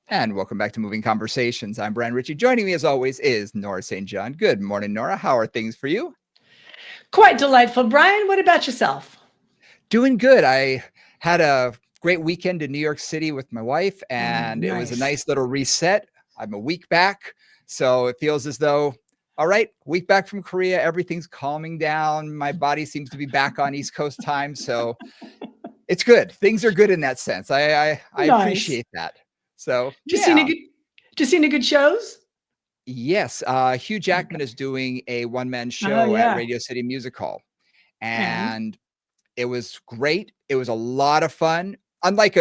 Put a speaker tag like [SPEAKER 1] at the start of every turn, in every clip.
[SPEAKER 1] And welcome back to Moving Conversations. I'm Brian Ritchie. Joining me as always is Nora St. John. Good morning, Nora. How are things for you?
[SPEAKER 2] Quite delightful. Brian, what about yourself?
[SPEAKER 1] Doing good. I had a great weekend in New York City with my wife,
[SPEAKER 2] Oh,
[SPEAKER 1] and it was a
[SPEAKER 2] nice.
[SPEAKER 1] nice little reset. I'm a week back, so it feels as though, all right, week back from Korea, everything's calming down. My body seems to be back on East Coast time, so it's good. Things are good in that sense. I
[SPEAKER 2] Nice.
[SPEAKER 1] appreciate that. So
[SPEAKER 2] Did you see any
[SPEAKER 1] yeah.
[SPEAKER 2] good did you see any good shows?
[SPEAKER 1] Yes, Hugh
[SPEAKER 2] Okay.
[SPEAKER 1] Jackman is doing a one-man
[SPEAKER 2] Oh
[SPEAKER 1] show at
[SPEAKER 2] yeah.
[SPEAKER 1] Radio City Music Hall,
[SPEAKER 2] And
[SPEAKER 1] and it was great. It was a lot of fun. Unlike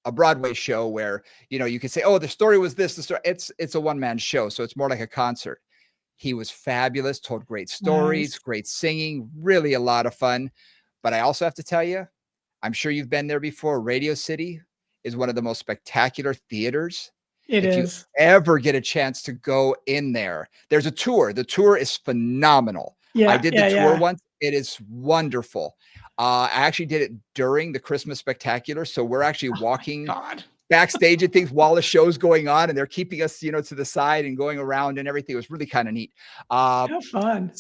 [SPEAKER 1] a Broadway show where, you could say, "Oh, the story was this, the story." It's a one-man show, so it's more like a concert. He was fabulous, told great stories,
[SPEAKER 2] nice.
[SPEAKER 1] great singing, really a lot of fun. But I also have to tell you, I'm sure you've been there before. Radio City is one of the most spectacular theaters.
[SPEAKER 2] It
[SPEAKER 1] If you
[SPEAKER 2] is.
[SPEAKER 1] ever get a chance to go in there, there's a tour. The tour is phenomenal. I
[SPEAKER 2] Yeah,
[SPEAKER 1] did the
[SPEAKER 2] yeah,
[SPEAKER 1] tour
[SPEAKER 2] yeah.
[SPEAKER 1] once. It is wonderful. I actually did it during the Christmas Spectacular. So we're actually
[SPEAKER 2] Oh my
[SPEAKER 1] walking
[SPEAKER 2] God.
[SPEAKER 1] backstage and things while the show's going on, and they're keeping us, to the side and going around and everything. It was really kind of neat. Uh,
[SPEAKER 2] How fun.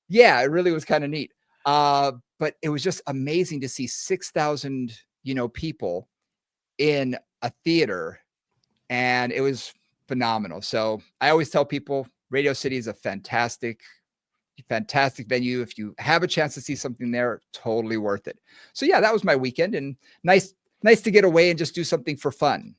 [SPEAKER 1] yeah, it really was kind of neat. But it was just amazing to see 6,000, people in a theater, and it was phenomenal. So I always tell people Radio City is a fantastic venue. If you have a chance to see something there, totally worth it. So yeah, that was my weekend, and nice to get away and just do something for fun.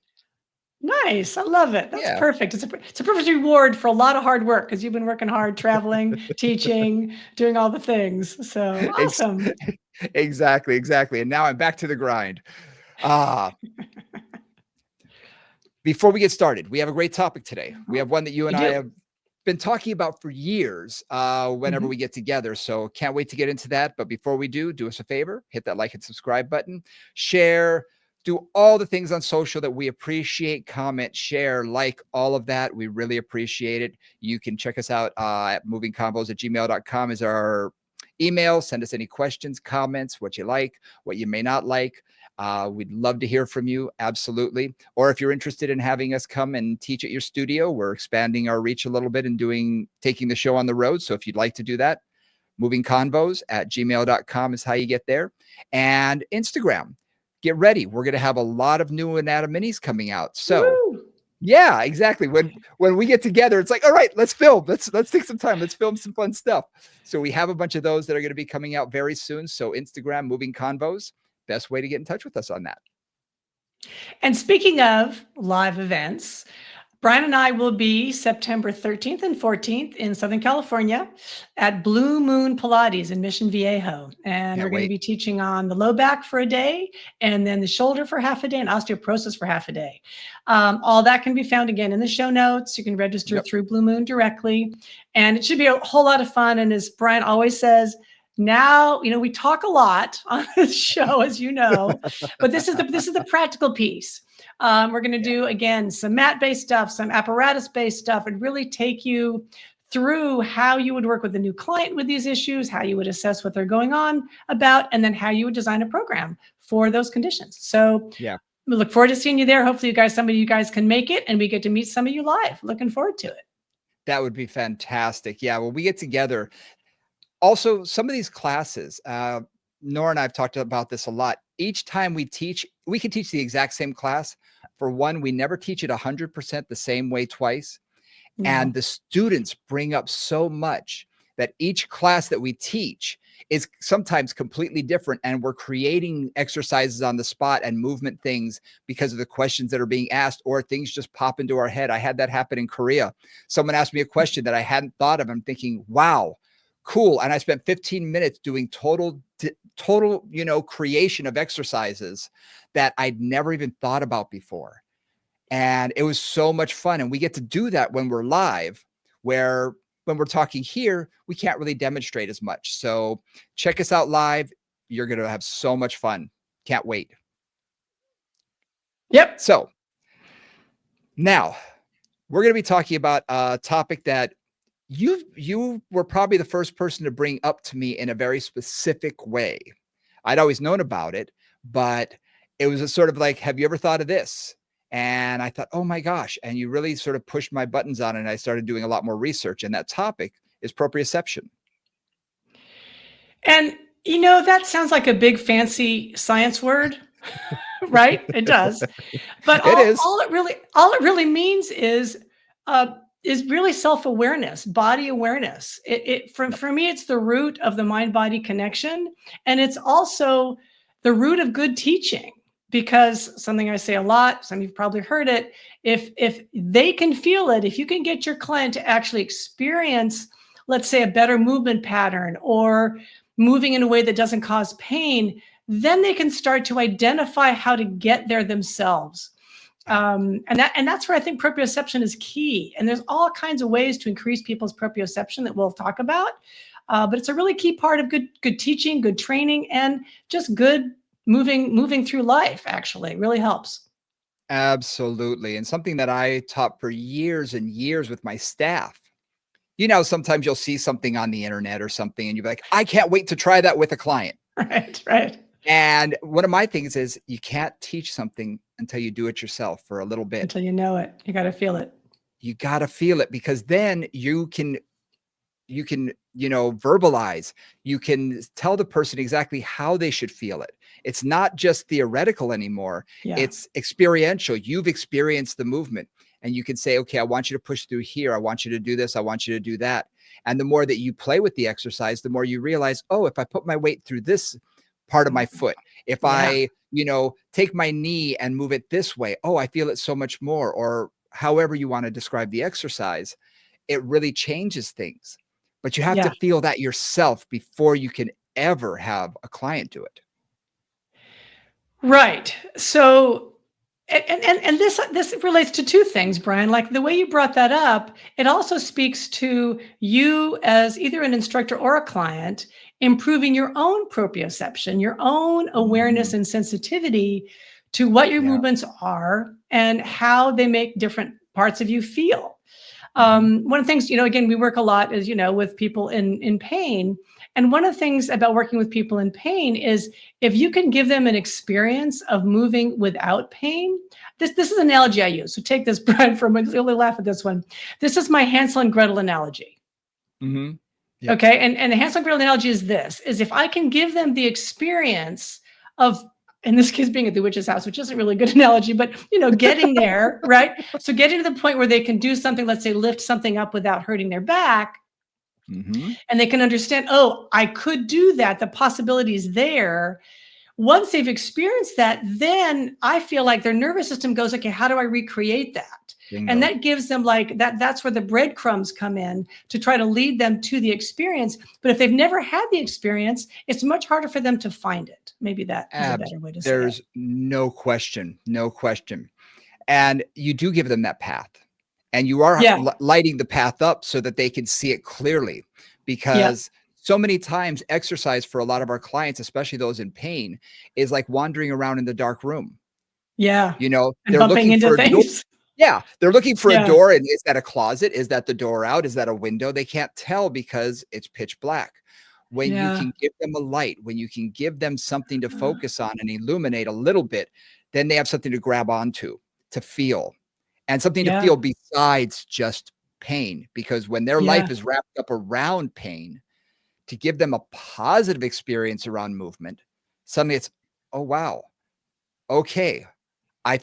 [SPEAKER 2] Nice. I love it. That's
[SPEAKER 1] Yeah.
[SPEAKER 2] perfect. It's a perfect reward for a lot of hard work because you've been working hard, traveling, teaching, doing all the things. So
[SPEAKER 1] Ex-
[SPEAKER 2] awesome.
[SPEAKER 1] exactly. And now I'm back to the grind. Ah, before we get started, we have a great topic today. We have one that you
[SPEAKER 2] We
[SPEAKER 1] and I
[SPEAKER 2] do.
[SPEAKER 1] have been talking about for years whenever we
[SPEAKER 2] Mhm.
[SPEAKER 1] get together. So can't wait to get into that. But before we do us a favor, hit that like and subscribe button, share, do all the things on social that we appreciate, comment, share, like all of that. We really appreciate it. You can check us out at movingconvos@gmail.com is our email. Send us any questions, comments, what you like, what you may not like. We'd love to hear from you. Absolutely. Or if you're interested in having us come and teach at your studio, we're expanding our reach a little bit and taking the show on the road. So if you'd like to do that, movingconvos@gmail.com is how you get there. And Instagram, get ready. We're going to have a lot of new Anatomy Minis coming out. So
[SPEAKER 2] Woo.
[SPEAKER 1] yeah, exactly. When we get together, it's like, all right, let's film. Let's take some time. Let's film some fun stuff. So we have a bunch of those that are going to be coming out very soon. So Instagram, Moving Convos, best way to get in touch with us on that.
[SPEAKER 2] And speaking of live events, Brian and I will be September 13th and 14th in Southern California at Blue Moon Pilates in Mission Viejo. And we're
[SPEAKER 1] Can't
[SPEAKER 2] going to
[SPEAKER 1] wait.
[SPEAKER 2] be teaching on the low back for a day and then the shoulder for half a day and osteoporosis for half a day. All that can be found again in the show notes. You can register
[SPEAKER 1] Yep.
[SPEAKER 2] through Blue Moon directly. And it should be a whole lot of fun. And as Brian always says, now, we talk a lot on this show, as you know, but this is the practical piece. We're going to
[SPEAKER 1] Yeah.
[SPEAKER 2] do, again, some mat-based stuff, some apparatus-based stuff, and really take you through how you would work with a new client with these issues, how you would assess what they're going on about, and then how you would design a program for those conditions. So
[SPEAKER 1] Yeah.
[SPEAKER 2] we look forward to seeing you there. Hopefully some of you guys can make it, and we get to meet some of you live. Looking forward to it.
[SPEAKER 1] That would be fantastic. Yeah. Well, we get together. Also, some of these classes, Nora and I have talked about this a lot. Each time we teach, we can teach the exact same class. For one, we never teach it 100% the same way twice. And
[SPEAKER 2] No.
[SPEAKER 1] the students bring up so much that each class that we teach is sometimes completely different. And we're creating exercises on the spot and movement things because of the questions that are being asked, or things just pop into our head. I had that happen in Korea. Someone asked me a question that I hadn't thought of. I'm thinking, wow, cool. And I spent 15 minutes doing total, creation of exercises that I'd never even thought about before. And it was so much fun. And we get to do that when we're live, where when we're talking here, we can't really demonstrate as much. So check us out live. You're going to have so much fun. Can't wait.
[SPEAKER 2] Yep.
[SPEAKER 1] So now we're going to be talking about a topic that you were probably the first person to bring up to me in a very specific way. I'd always known about it, but it was a sort of like, have you ever thought of this? And I thought, oh my gosh. And you really sort of pushed my buttons on it. And I started doing a lot more research. And that topic is proprioception.
[SPEAKER 2] And that sounds like a big fancy science word, right? It does. But
[SPEAKER 1] It is.
[SPEAKER 2] all it really means is really self-awareness, body awareness.
[SPEAKER 1] Yep.
[SPEAKER 2] For me, it's the root of the mind-body connection, and it's also the root of good teaching. Because something I say a lot, some of you've probably heard it, if they can feel it, if you can get your client to actually experience, let's say, a better movement pattern or moving in a way that doesn't cause pain, then they can start to identify how to get there themselves. And that's where I think proprioception is key. And there's all kinds of ways to increase people's proprioception that we'll talk about. But it's a really key part of good teaching, good training, and just good moving through life. Actually, it really helps.
[SPEAKER 1] Absolutely. And something that I taught for years and years with my staff. You know, sometimes you'll see something on the internet or something and you're like, I can't wait to try that with a client.
[SPEAKER 2] Right, right.
[SPEAKER 1] And one of my things is you can't teach something until you do it yourself for a little bit.
[SPEAKER 2] Until you know it, you got to feel it.
[SPEAKER 1] You got to feel it because then you can verbalize, you can tell the person exactly how they should feel it. It's not just theoretical anymore.
[SPEAKER 2] Yeah,
[SPEAKER 1] It's experiential. You've experienced the movement and you can say, okay, I want you to push through here. I want you to do this. I want you to do that. And the more that you play with the exercise, the more you realize, oh, if I put my weight through this part of my foot, if
[SPEAKER 2] yeah,
[SPEAKER 1] I, take my knee and move it this way, oh, I feel it so much more, or however you want to describe the exercise, it really changes things. But you have to
[SPEAKER 2] yeah.
[SPEAKER 1] feel that yourself before you can ever have a client do it.
[SPEAKER 2] Right. So, and this relates to two things, Brian. Like the way you brought that up, it also speaks to you as either an instructor or a client improving your own proprioception, your own awareness
[SPEAKER 1] Mhm.
[SPEAKER 2] and sensitivity to what your
[SPEAKER 1] Yeah.
[SPEAKER 2] movements are and how they make different parts of you feel.
[SPEAKER 1] Mhm.
[SPEAKER 2] One of the things, again, we work a lot is, with people in pain. And one of the things about working with people in pain is if you can give them an experience of moving without pain. This is an analogy I use. So take this, Brian, from you'll laugh at this one. This is my Hansel and Gretel analogy.
[SPEAKER 1] Mhm. Yep.
[SPEAKER 2] Okay. And the Hansel and Gretel analogy is if I can give them the experience of, in this case, being at the witch's house, which isn't really a good analogy, but getting there, right? So getting to the point where they can do something, let's say lift something up without hurting their back,
[SPEAKER 1] Mhm.
[SPEAKER 2] and they can understand, oh, I could do that. The possibility is there. Once they've experienced that, then I feel like their nervous system goes, okay, how do I recreate that? And
[SPEAKER 1] Bingo.
[SPEAKER 2] that gives them like that's where the breadcrumbs come in to try to lead them to the experience. But if they've never had the experience, it's much harder for them to find it. Maybe that is a
[SPEAKER 1] Abs
[SPEAKER 2] better way to say it.
[SPEAKER 1] There's no question, no question. And you do give them that path. And you are
[SPEAKER 2] Yeah.
[SPEAKER 1] lighting the path up so that they can see it clearly,
[SPEAKER 2] Yeah.
[SPEAKER 1] because so many times exercise for a lot of our clients, especially those in pain, is like wandering around in the dark room.
[SPEAKER 2] Yeah. And
[SPEAKER 1] They're
[SPEAKER 2] bumping
[SPEAKER 1] looking
[SPEAKER 2] into
[SPEAKER 1] for a door.
[SPEAKER 2] things.
[SPEAKER 1] Yeah, they're looking for a
[SPEAKER 2] Yeah.
[SPEAKER 1] door, and is that a closet? Is that the door out? Is that a window? They can't tell because it's pitch black. When you
[SPEAKER 2] Yeah.
[SPEAKER 1] can give them a light, when you can give them something to focus on and illuminate a little bit, then they have something to grab onto, to feel, and something to
[SPEAKER 2] Yeah.
[SPEAKER 1] feel besides just pain, because when their
[SPEAKER 2] Yeah.
[SPEAKER 1] life is wrapped up around pain, to give them a positive experience around movement, suddenly it's, "Oh, wow. Okay. I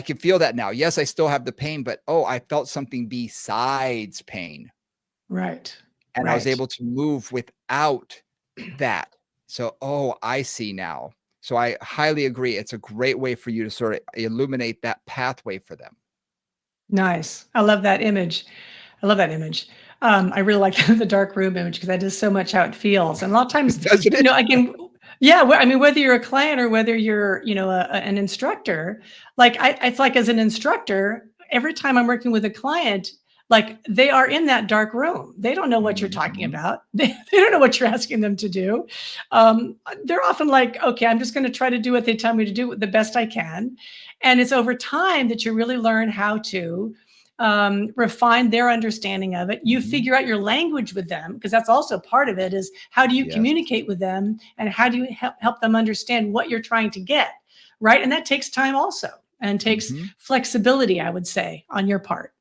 [SPEAKER 1] can feel that now. Yes, I still have the pain, but, oh, I felt something besides pain,
[SPEAKER 2] Right.
[SPEAKER 1] and I was
[SPEAKER 2] Right.
[SPEAKER 1] able to move without that. So, oh, I see now." So I highly agree. It's a great way for you to sort of illuminate that pathway for them.
[SPEAKER 2] Nice. I love that image. I love that image. I really like the dark room image because that is so much how it feels. And a lot of times,
[SPEAKER 1] Doesn't it?
[SPEAKER 2] again, yeah, I mean, whether you're a client or whether you're, an instructor, like it's like as an instructor, every time I'm working with a client, like they are in that dark room. They don't know what you're talking
[SPEAKER 1] Mhm.
[SPEAKER 2] about. They don't know what you're asking them to do. They're often like, okay, I'm just going to try to do what they tell me to do the best I can. And it's over time that you really learn how to refine their understanding of it. You
[SPEAKER 1] Mhm.
[SPEAKER 2] figure out your language with them because that's also part of it is how do you
[SPEAKER 1] Yes.
[SPEAKER 2] communicate with them and how do you help them understand what you're trying to get, right? And that takes time also. and takes
[SPEAKER 1] Mhm.
[SPEAKER 2] flexibility, I would say, on your part.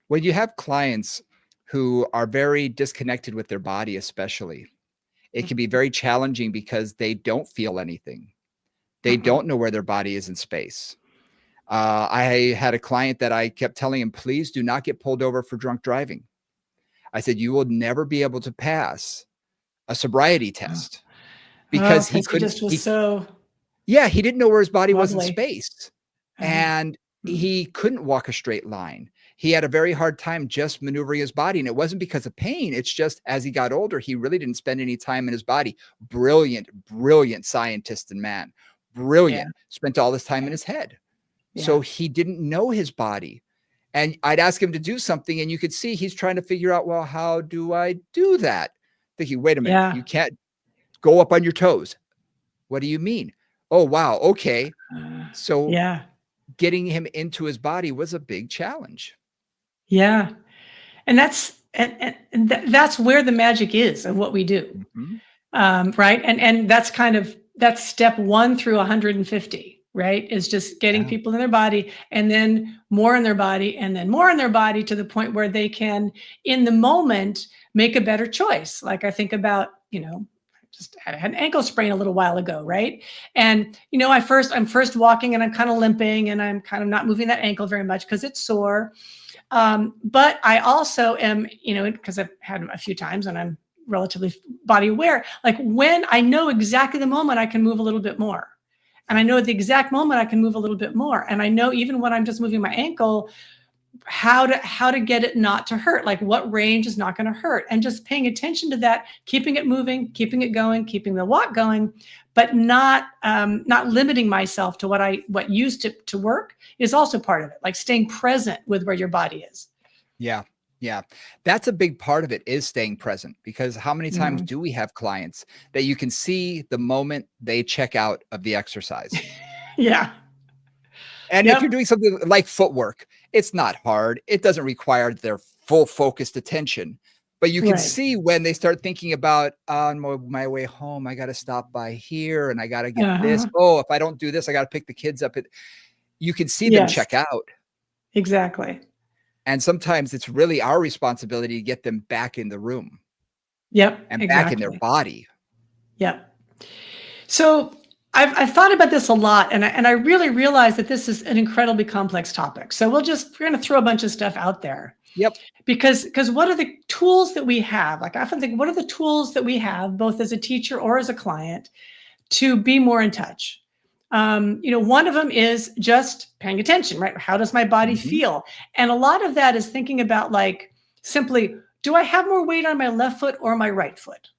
[SPEAKER 1] When you have clients who are very disconnected with their body, especially, it can be very challenging because they don't feel anything. They
[SPEAKER 2] Mhm.
[SPEAKER 1] don't know where their body is in space. I had a client that I kept telling him, please do not get pulled over for drunk driving. I said, you will never be able to pass a sobriety test
[SPEAKER 2] Oh,
[SPEAKER 1] because he
[SPEAKER 2] because he
[SPEAKER 1] couldn't,
[SPEAKER 2] just was
[SPEAKER 1] he,
[SPEAKER 2] so
[SPEAKER 1] yeah, he didn't know where his body was in
[SPEAKER 2] wobbly.
[SPEAKER 1] space.
[SPEAKER 2] Oh.
[SPEAKER 1] And
[SPEAKER 2] Mm.
[SPEAKER 1] he couldn't walk a straight line. He had a very hard time just maneuvering his body. And it wasn't because of pain. It's just as he got older, he really didn't spend any time in his body. Brilliant, brilliant scientist and man.
[SPEAKER 2] Yeah,
[SPEAKER 1] Brilliant. Spent all this time in
[SPEAKER 2] yeah,
[SPEAKER 1] his head. So
[SPEAKER 2] yeah,
[SPEAKER 1] he didn't know his body. And I'd ask him to do something, and you could see he's trying to figure out, well, how do I do that? Thinking, wait a minute,
[SPEAKER 2] yeah,
[SPEAKER 1] you can't go up on your toes. What do you mean? Oh, wow. Okay.
[SPEAKER 2] uh,
[SPEAKER 1] So
[SPEAKER 2] yeah,
[SPEAKER 1] getting him into his body was a big challenge.
[SPEAKER 2] yeah. And that's where the magic is of what we do,
[SPEAKER 1] Mhm.
[SPEAKER 2] right? And that's step one through 150, right? Is just getting
[SPEAKER 1] Yeah.
[SPEAKER 2] people in their body, and then more in their body, and then more in their body, to the point where they can, in the moment, make a better choice. Like, I think about, just had an ankle sprain a little while ago, right? And I'm first walking, and I'm kind of limping, and I'm kind of not moving that ankle very much because it's sore. But I also am, because I've had them a few times and I'm relatively body aware, like, when I know exactly the moment I can move a little bit more. And I know at the exact moment I can move a little bit more. And I know, even when I'm just moving my ankle, how to get it not to hurt, like what range is not going to hurt, and just paying attention to that, keeping it moving, keeping it going, keeping the walk going, but not limiting myself to what used to work, is also part of it, like staying present with where your body is.
[SPEAKER 1] Yeah. Yeah. That's a big part of it, is staying present, because how many times
[SPEAKER 2] Mhm.
[SPEAKER 1] do we have clients that you can see the moment they check out of the exercise?
[SPEAKER 2] Yeah.
[SPEAKER 1] And if you're
[SPEAKER 2] Yep.
[SPEAKER 1] doing something like footwork, it's not hard. It doesn't require their full focused attention. But you can
[SPEAKER 2] Right.
[SPEAKER 1] see when they start thinking about, on my way home, I got to stop by here and I got to get this.
[SPEAKER 2] Uh-huh.
[SPEAKER 1] Oh, if I don't do this, I got to pick the kids up. You can see them
[SPEAKER 2] Yes,
[SPEAKER 1] check out.
[SPEAKER 2] exactly.
[SPEAKER 1] And sometimes it's really our responsibility to get them back in the room
[SPEAKER 2] Yep,
[SPEAKER 1] and back in their
[SPEAKER 2] exactly.
[SPEAKER 1] body.
[SPEAKER 2] Yep. So I've thought about this a lot, and I really realize that this is an incredibly complex topic. So we're going to throw a bunch of stuff out there,
[SPEAKER 1] Yep.
[SPEAKER 2] because what are the tools that we have? Like, I often think, what are the tools that we have, both as a teacher or as a client, to be more in touch? One of them is just paying attention, right? How does my body
[SPEAKER 1] Mhm.
[SPEAKER 2] feel? And a lot of that is thinking about, like, simply, do I have more weight on my left foot or my right foot?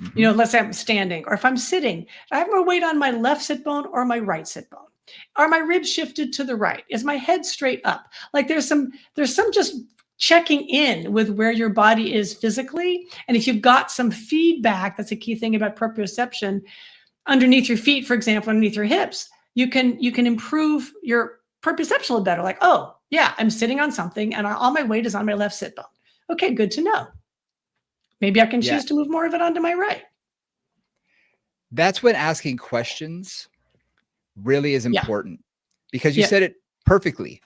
[SPEAKER 1] Mhm.
[SPEAKER 2] Let's say I'm standing, or if I'm sitting, do I have more weight on my left sit bone or my right sit bone? Are my ribs shifted to the right? Is my head straight up? Like, there's some just checking in with where your body is physically. And if you've got some feedback, that's a key thing about proprioception, underneath your feet, for example, underneath your hips, you can improve your proprioception a little better. Like, oh yeah, I'm sitting on something, and all my weight is on my left sit bone. Okay, good to know. Maybe I can
[SPEAKER 1] Yeah.
[SPEAKER 2] choose to move more of it onto my right.
[SPEAKER 1] That's when asking questions really is
[SPEAKER 2] Yeah.
[SPEAKER 1] important, because you
[SPEAKER 2] Yeah.
[SPEAKER 1] said it perfectly.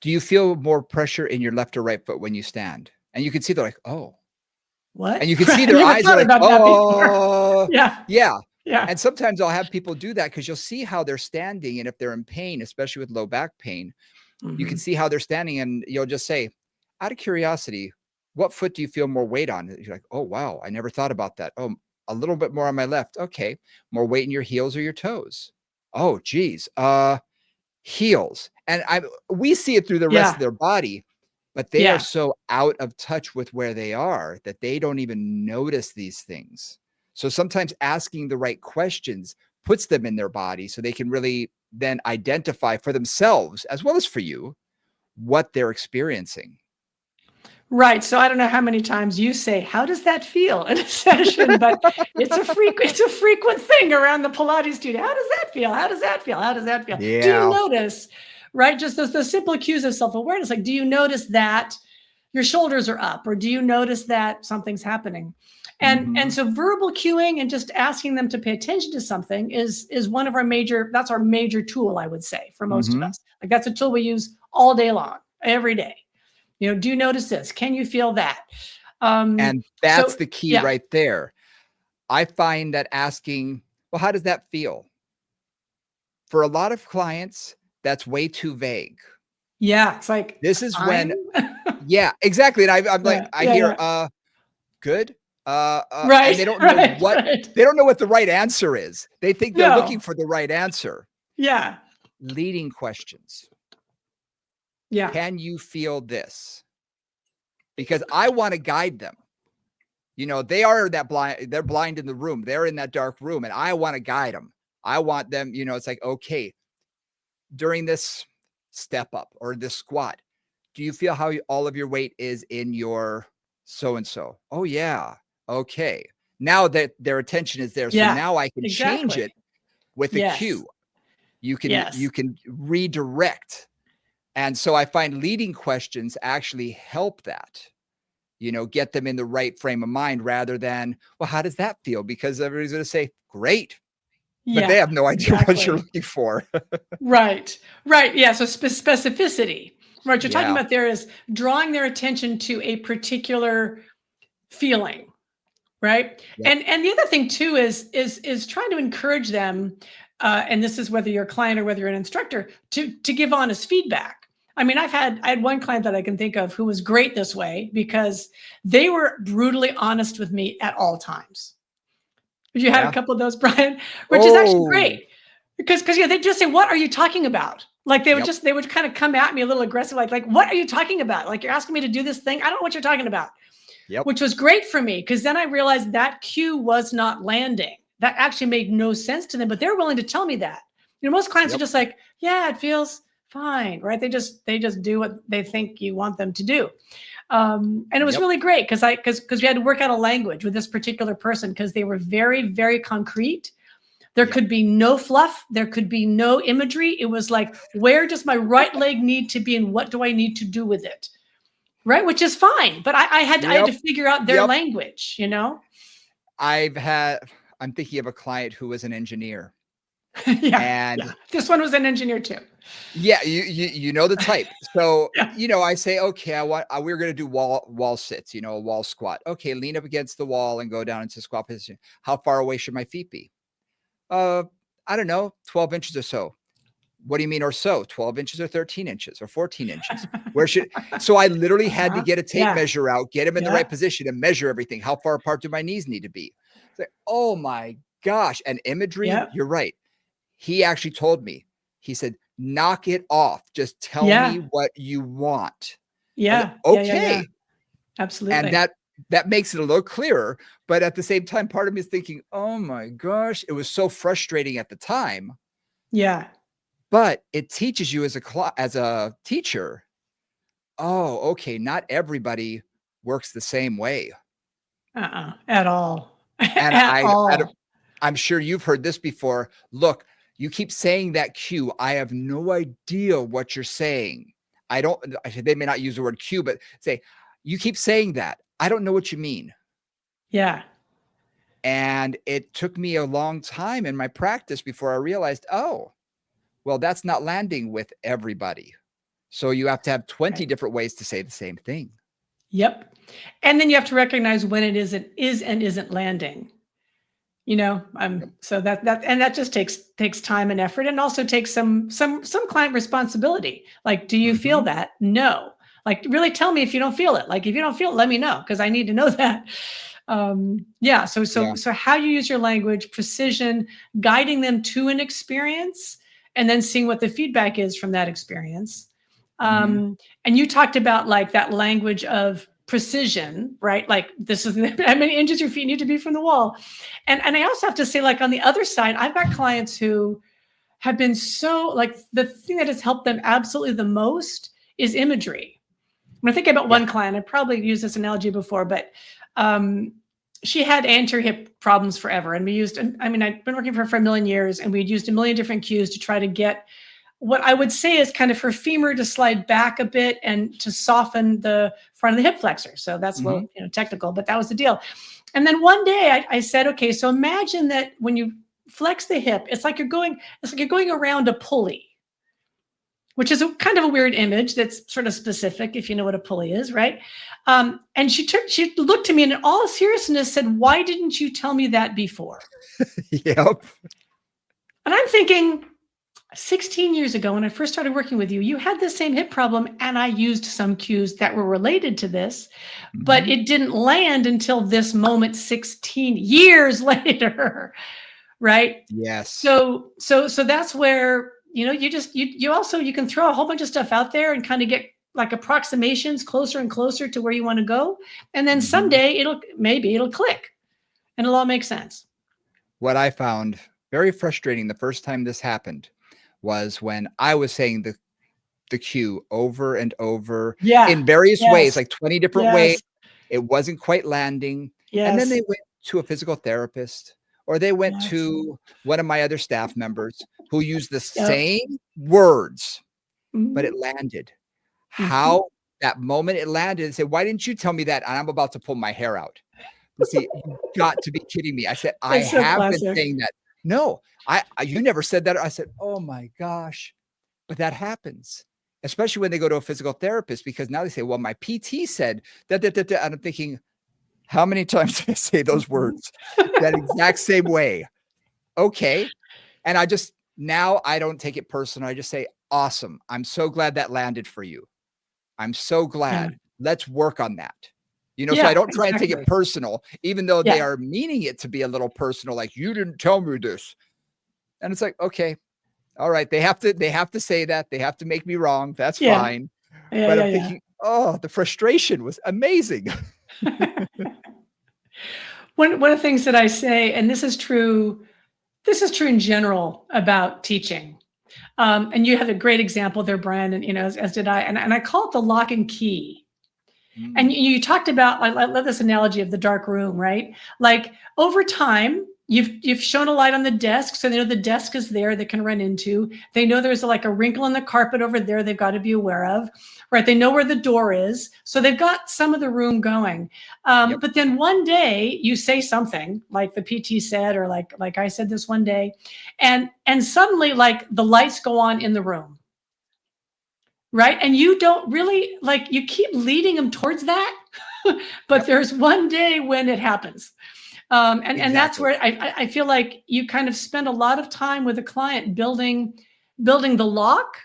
[SPEAKER 1] Do you feel more pressure in your left or right foot when you stand? And you can see they're like, "Oh." And
[SPEAKER 2] What?
[SPEAKER 1] you can see
[SPEAKER 2] I
[SPEAKER 1] their
[SPEAKER 2] never
[SPEAKER 1] eyes are
[SPEAKER 2] thought
[SPEAKER 1] like,
[SPEAKER 2] about that before.
[SPEAKER 1] "Oh."
[SPEAKER 2] Yeah.
[SPEAKER 1] Yeah.
[SPEAKER 2] Yeah.
[SPEAKER 1] And sometimes I'll have people do that because you'll see how they're standing, and if they're in pain, especially with low back pain, you can
[SPEAKER 2] Mhm.
[SPEAKER 1] see how they're standing, and you'll just say, "Out of curiosity, what foot do you feel more weight on?" You're like, "Oh, wow, I never thought about that. Oh, a little bit more on my left. Okay. More weight in your heels or your toes? Oh, geez. Heels." And we see it through the rest of
[SPEAKER 2] Yeah.
[SPEAKER 1] their body, but they are
[SPEAKER 2] Yeah.
[SPEAKER 1] so out of touch with where they are that they don't even notice these things. So sometimes asking the right questions puts them in their body so they can really then identify for themselves, as well as for you, what they're experiencing.
[SPEAKER 2] Right. So I don't know how many times you say, "How does that feel?" in a session, but it's a frequent thing around the Pilates studio. How does that feel? How does that feel? How does that feel? Do you
[SPEAKER 1] Yeah.
[SPEAKER 2] notice, right? Just those simple cues of self-awareness. Like, do you notice that your shoulders are up, or do you notice that something's happening? And so verbal cueing and just asking them to pay attention to something is one of our that's our major tool, I would say, for most of us. Like that's a tool we use all day long, every day. Do you notice this? Can you feel that?
[SPEAKER 1] And that's
[SPEAKER 2] So
[SPEAKER 1] the key
[SPEAKER 2] yeah,
[SPEAKER 1] right there. I find that asking, well, how does that feel? For a lot of clients, that's way too vague.
[SPEAKER 2] yeah, it's like
[SPEAKER 1] This is
[SPEAKER 2] fine.
[SPEAKER 1] when yeah, exactly, and I'm like,
[SPEAKER 2] Yeah,
[SPEAKER 1] I
[SPEAKER 2] yeah,
[SPEAKER 1] hear,
[SPEAKER 2] yeah.
[SPEAKER 1] good, and
[SPEAKER 2] Right, right, right.
[SPEAKER 1] they don't know what the right answer is. They think they're looking
[SPEAKER 2] No,
[SPEAKER 1] for the right answer.
[SPEAKER 2] yeah,
[SPEAKER 1] Leading questions.
[SPEAKER 2] yeah,
[SPEAKER 1] Can you feel this? Because I wanna guide them. They're blind in the room. They're in that dark room, and I wanna guide them. I want them, it's like, "Okay, during this step up or this squat, do you feel how all of your weight is in your so and so? Oh, yeah. Okay. Now that their attention is there, so
[SPEAKER 2] yeah,
[SPEAKER 1] now I can change
[SPEAKER 2] exactly.
[SPEAKER 1] it with a
[SPEAKER 2] Yes,
[SPEAKER 1] cue. You
[SPEAKER 2] yes.
[SPEAKER 1] can redirect. And so I find leading questions actually help that, get them in the right frame of mind rather than, well, how does that feel? Because everybody's going to say, great, but they
[SPEAKER 2] Yeah,
[SPEAKER 1] have no idea what you're
[SPEAKER 2] exactly.
[SPEAKER 1] looking for.
[SPEAKER 2] Right, right. Yeah. So specificity, right? You're talking
[SPEAKER 1] Yeah.
[SPEAKER 2] about there is drawing their attention to a particular feeling, right?
[SPEAKER 1] Yep.
[SPEAKER 2] And the other thing too is trying to encourage them, and this is whether you're a client or whether you're an instructor, to give honest feedback. I mean, I had one client that I can think of who was great this way because they were brutally honest with me at all times. You had a
[SPEAKER 1] Yeah.
[SPEAKER 2] couple of those, Brian, which is actually
[SPEAKER 1] Oh,
[SPEAKER 2] great because yeah, they just say, "What are you talking about?" Like
[SPEAKER 1] yep.
[SPEAKER 2] they would kind of come at me a little aggressive, like, "What are you talking about? Like you're asking me to do this thing? I don't know what you're talking about."
[SPEAKER 1] Yep.
[SPEAKER 2] Which was great for me because then I realized that cue was not landing. That actually made no sense to them, but they're willing to tell me that. Most clients are
[SPEAKER 1] Yep.
[SPEAKER 2] just like, "Yeah, it feels fine," right? They just do what they think you want them to do. And it was
[SPEAKER 1] Yep.
[SPEAKER 2] really great because we had to work out a language with this particular person because they were very, very concrete. There
[SPEAKER 1] Yep.
[SPEAKER 2] could be no fluff. There could be no imagery. It was like, where does my right leg need to be and what do I need to do with it? Right. Which is fine. But I had
[SPEAKER 1] Yep.
[SPEAKER 2] to figure out their
[SPEAKER 1] Yep.
[SPEAKER 2] language.
[SPEAKER 1] I've had I'm thinking of a client who was an engineer,
[SPEAKER 2] Yeah. Yeah.
[SPEAKER 1] and
[SPEAKER 2] This one was an engineer too.
[SPEAKER 1] yeah, you know the type. So,
[SPEAKER 2] Yeah.
[SPEAKER 1] I say, "Okay, we're gonna do wall sits, a wall squat. Okay, lean up against the wall and go down into squat position. How far away should my feet be?" "Uh, I don't know, 12 inches or so." "What do you mean or so? 12 inches or 13 inches or 14 inches? Where should" So I literally had to
[SPEAKER 2] Uh-huh.
[SPEAKER 1] get a tape
[SPEAKER 2] Yeah.
[SPEAKER 1] measure out, get him in the
[SPEAKER 2] Yeah.
[SPEAKER 1] right position and measure everything. How far apart do my knees need to be? It's like, "Oh my gosh." And imagery,
[SPEAKER 2] Yep.
[SPEAKER 1] you're right. He actually told me, he said, "Knock it off. Just tell me
[SPEAKER 2] Yeah.
[SPEAKER 1] what you want." I was like,
[SPEAKER 2] Yeah. Yeah. Yeah. Yeah.
[SPEAKER 1] "Okay." And
[SPEAKER 2] Absolutely.
[SPEAKER 1] that makes it a little clearer, but at the same time, part of me is thinking, "Oh my gosh." It was so frustrating at the time,
[SPEAKER 2] Yeah.
[SPEAKER 1] but it teaches you as a teacher, "Oh, okay, not everybody works the same way."
[SPEAKER 2] At all.
[SPEAKER 1] And
[SPEAKER 2] At all.
[SPEAKER 1] I'm sure you've heard this before. "Look, you keep saying that cue. I have no idea what you're saying. I don't." They may not use the word cue, but say, "You keep saying that. I don't know what you mean."
[SPEAKER 2] Yeah.
[SPEAKER 1] And it took me a long time in my practice before I realized, "Oh, well, that's not landing with everybody." So you have to have 20
[SPEAKER 2] Right.
[SPEAKER 1] different ways to say the same thing.
[SPEAKER 2] Yep. And then you have to recognize when it is and isn't landing.
[SPEAKER 1] Yep.
[SPEAKER 2] So that just takes time and effort and also takes some client responsibility. Like, do you feel
[SPEAKER 1] Mhm.
[SPEAKER 2] that? No. Like, really tell me if you don't feel it. Like, if you don't feel it, let me know because I need to know that. Yeah. So
[SPEAKER 1] Yeah.
[SPEAKER 2] how you use your language, precision, guiding them to an experience, and then seeing what the feedback is from that experience.
[SPEAKER 1] Mhm.
[SPEAKER 2] And you talked about like that language of precision, right? Like this is how many inches your feet need to be from the wall. And I also have to say, like on the other side, I've got clients who have been so like the thing that has helped them absolutely the most is imagery. When I think about
[SPEAKER 1] Yeah.
[SPEAKER 2] one client, I probably used this analogy before, but um, she had anterior hip problems forever. And we used, I mean, I'd been working for her for a million years and we'd used a million different cues to try to get what I would say is kind of her femur to slide back a bit and to soften the front of the hip flexor. So that's a
[SPEAKER 1] Mhm.
[SPEAKER 2] little, technical, but that was the deal. And then one day I said, okay, so imagine that when you flex the hip, it's like you're going around a pulley, which is a kind of a weird image that's sort of specific if you know what a pulley is, right? And she looked to me and in all seriousness said, "Why didn't you tell me that before?"
[SPEAKER 1] Yep.
[SPEAKER 2] And I'm thinking, 16 years ago, when I first started working with you, you had the same hip problem, and I used some cues that were related to this, but
[SPEAKER 1] Mhm.
[SPEAKER 2] it didn't land until this moment 16 years later, right?
[SPEAKER 1] Yes.
[SPEAKER 2] So that's where you also you can throw a whole bunch of stuff out there and kind of get like approximations closer and closer to where you want to go, and then
[SPEAKER 1] Mhm.
[SPEAKER 2] someday it'll click and it'll all make sense.
[SPEAKER 1] What I found very frustrating the first time this happened was when I was saying the cue over and over
[SPEAKER 2] Yeah.
[SPEAKER 1] in various ways,
[SPEAKER 2] Yes.
[SPEAKER 1] like 20 different ways.
[SPEAKER 2] Yes.
[SPEAKER 1] It wasn't quite landing. And then
[SPEAKER 2] Yes.
[SPEAKER 1] they went to a physical therapist or they went
[SPEAKER 2] Yes.
[SPEAKER 1] to one of my other staff members who used the
[SPEAKER 2] Yep.
[SPEAKER 1] same words, but it
[SPEAKER 2] Mhm.
[SPEAKER 1] landed.
[SPEAKER 2] Mhm.
[SPEAKER 1] How that moment it landed and said, "Why didn't you tell me that?" And I'm about to pull my hair out. But see, you got to be kidding me. I said, "I
[SPEAKER 2] It's so
[SPEAKER 1] have been
[SPEAKER 2] classic.
[SPEAKER 1] saying that." "No, you never said that." I said, "Oh my gosh." But that happens, especially when they go to a physical therapist because now they say, "Well, my PT said da da da da," and I'm thinking, "How many times did I say those
[SPEAKER 2] Mhm.
[SPEAKER 1] words that exact same way?" Okay, and I just now I don't take it personal. I just say, "Awesome. I'm so glad that landed for you. I'm so
[SPEAKER 2] Yeah.
[SPEAKER 1] glad. Let's work on that." So I
[SPEAKER 2] Yeah,
[SPEAKER 1] don't try and take it
[SPEAKER 2] exactly.
[SPEAKER 1] personal, even though they
[SPEAKER 2] Yeah.
[SPEAKER 1] are meaning it to be a little personal, like, "You didn't tell me this." And it's like, "Okay, all right." They have to say that. They have to make me wrong. That's
[SPEAKER 2] Yeah.
[SPEAKER 1] fine.
[SPEAKER 2] Yeah,
[SPEAKER 1] But
[SPEAKER 2] yeah,
[SPEAKER 1] I'm
[SPEAKER 2] yeah.
[SPEAKER 1] thinking, "Oh, the frustration was amazing."
[SPEAKER 2] One of the things that I say, and this is true in general about teaching. And you had a great example there, Brian, and as did I. And I call it the lock and key. And
[SPEAKER 1] Mm,
[SPEAKER 2] you talked about, I love this analogy of the dark room, right? Like over time, you've shown a light on the desk, so they know the desk is there. They can run into. They know there's like a wrinkle in the carpet over there. They've got to be aware of, right? They know where the door is, so they've got some of the room going.
[SPEAKER 1] yep,
[SPEAKER 2] But then one day you say something like the PT said, or like I said this one day, and suddenly like the lights go on in the room, right? And you don't really like you keep leading them towards that, but
[SPEAKER 1] yep,
[SPEAKER 2] there's one day when it happens. And that's
[SPEAKER 1] exactly.
[SPEAKER 2] where I feel like you kind of spend a lot of time with a client building the lock,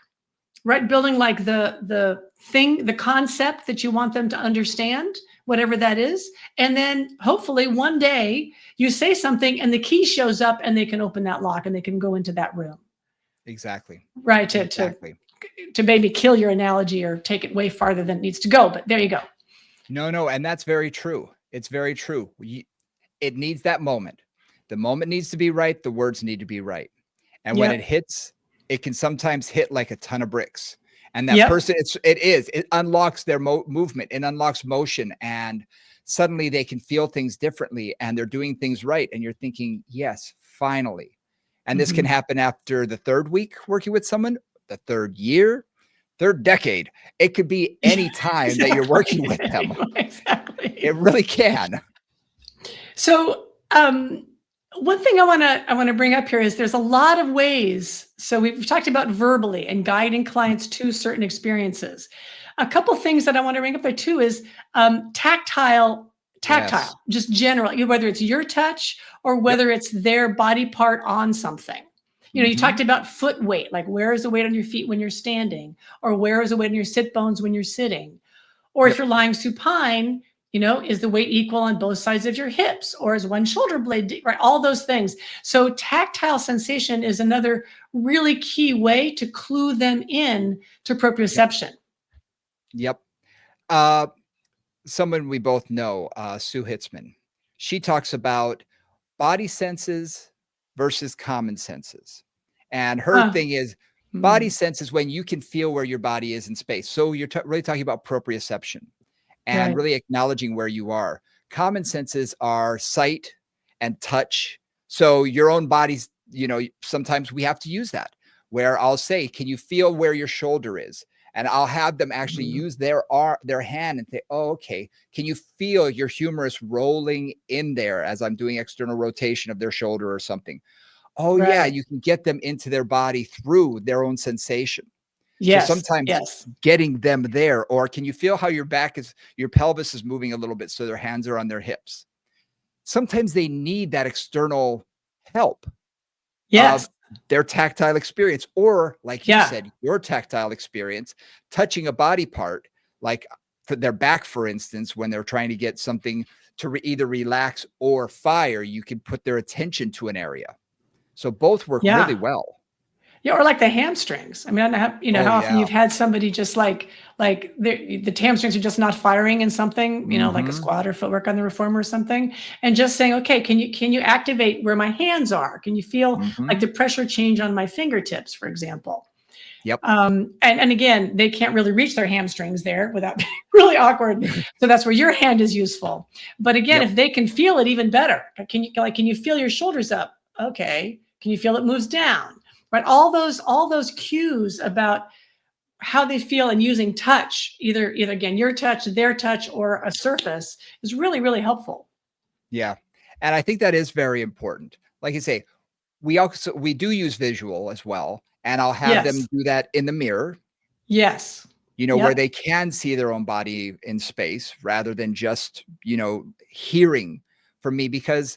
[SPEAKER 2] right? Building like the thing, the concept that you want them to understand, whatever that is. And then hopefully one day you say something and the key shows up and they can open that lock and they can go into that room.
[SPEAKER 1] Exactly.
[SPEAKER 2] Right.
[SPEAKER 1] Exactly.
[SPEAKER 2] To maybe kill your analogy or take it way farther than it needs to go. But there you go.
[SPEAKER 1] No, no, and that's very true. It's very true. It needs that moment. The moment needs to be right, the words need to be right. And when it
[SPEAKER 2] Yep.
[SPEAKER 1] hits, it can sometimes hit like a ton of bricks. And that
[SPEAKER 2] Yep.
[SPEAKER 1] person, it unlocks their movement, it unlocks motion, and suddenly they can feel things differently and they're doing things right. And you're thinking, yes, finally. And this can
[SPEAKER 2] Mhm.
[SPEAKER 1] happen after the third week working with someone, the third year, third decade. It could be any time that you're
[SPEAKER 2] Exactly.
[SPEAKER 1] working with
[SPEAKER 2] There you
[SPEAKER 1] them.
[SPEAKER 2] go.
[SPEAKER 1] It
[SPEAKER 2] Exactly.
[SPEAKER 1] really can.
[SPEAKER 2] So, one thing I want to bring up here is there's a lot of ways. So we've talked about verbally and guiding clients to certain experiences. A couple things that I want to bring up there too is
[SPEAKER 1] Yes.
[SPEAKER 2] tactile, just general, whether it's your touch or
[SPEAKER 1] Yep.
[SPEAKER 2] whether it's their body part on something. You
[SPEAKER 1] Mhm.
[SPEAKER 2] talked about foot weight, like where is the weight on your feet when you're standing, or where is the weight on your sit bones when you're sitting, or if
[SPEAKER 1] Yep.
[SPEAKER 2] you're lying supine, is the weight equal on both sides of your hips, or is one shoulder blade deep, right? All those things. So tactile sensation is another really key way to clue them in to
[SPEAKER 1] Yep.
[SPEAKER 2] proprioception.
[SPEAKER 1] Yep. Uh, someone we both know, Sue Hitzman, she talks about body senses versus common senses. And her
[SPEAKER 2] Huh.
[SPEAKER 1] thing is body
[SPEAKER 2] Hmm.
[SPEAKER 1] sense is when you can feel where your body is in space. So you're really talking about proprioception and
[SPEAKER 2] Right.
[SPEAKER 1] really acknowledging where you are. Common senses are sight and touch. So your own body's, sometimes we have to use that. where I'll say, can you feel where your shoulder is? And I'll have them actually
[SPEAKER 2] Mhm.
[SPEAKER 1] use their hand and say, oh, okay, can you feel your humerus rolling in there as I'm doing external rotation of their shoulder or something? Oh, yeah,
[SPEAKER 2] Right.
[SPEAKER 1] you can get them into their body through their own sensation. So
[SPEAKER 2] Yes.
[SPEAKER 1] sometimes
[SPEAKER 2] Yes.
[SPEAKER 1] getting them there, or can you feel how your pelvis is moving a little bit so their hands are on their hips? Sometimes they need that external help of
[SPEAKER 2] Yes.
[SPEAKER 1] their tactile experience, or like you
[SPEAKER 2] Yeah.
[SPEAKER 1] said, your tactile experience, touching a body part, like for their back, for instance, when they're trying to get something to either relax or fire, you can put their attention to an area. So both work really
[SPEAKER 2] Yeah.
[SPEAKER 1] well.
[SPEAKER 2] Yeah, or like the hamstrings. I mean, I don't know how,
[SPEAKER 1] Oh,
[SPEAKER 2] how often
[SPEAKER 1] yeah.
[SPEAKER 2] you've had somebody just like the hamstrings are just not firing in something, like a
[SPEAKER 1] Mhm.
[SPEAKER 2] squat or footwork on the reformer or something, and just saying, okay, can you activate where my hands are? Can you feel like
[SPEAKER 1] Mhm.
[SPEAKER 2] the pressure change on my fingertips, for example?
[SPEAKER 1] Yep.
[SPEAKER 2] And again, they can't really reach their hamstrings there without being really awkward. So that's where your hand is useful. But again,
[SPEAKER 1] Yep.
[SPEAKER 2] if they can feel it, even better. Can you feel your shoulders up? Okay. Can you feel it moves down? Right. All those cues about how they feel and using touch, either again, your touch, their touch, or a surface is really, really helpful.
[SPEAKER 1] Yeah. And I think that is very important. Like I say, we do use visual as well, and I'll have them
[SPEAKER 2] Yes.
[SPEAKER 1] do that in the mirror,
[SPEAKER 2] Yes.
[SPEAKER 1] where
[SPEAKER 2] Yep.
[SPEAKER 1] they can see their own body in space rather than just, hearing from me, because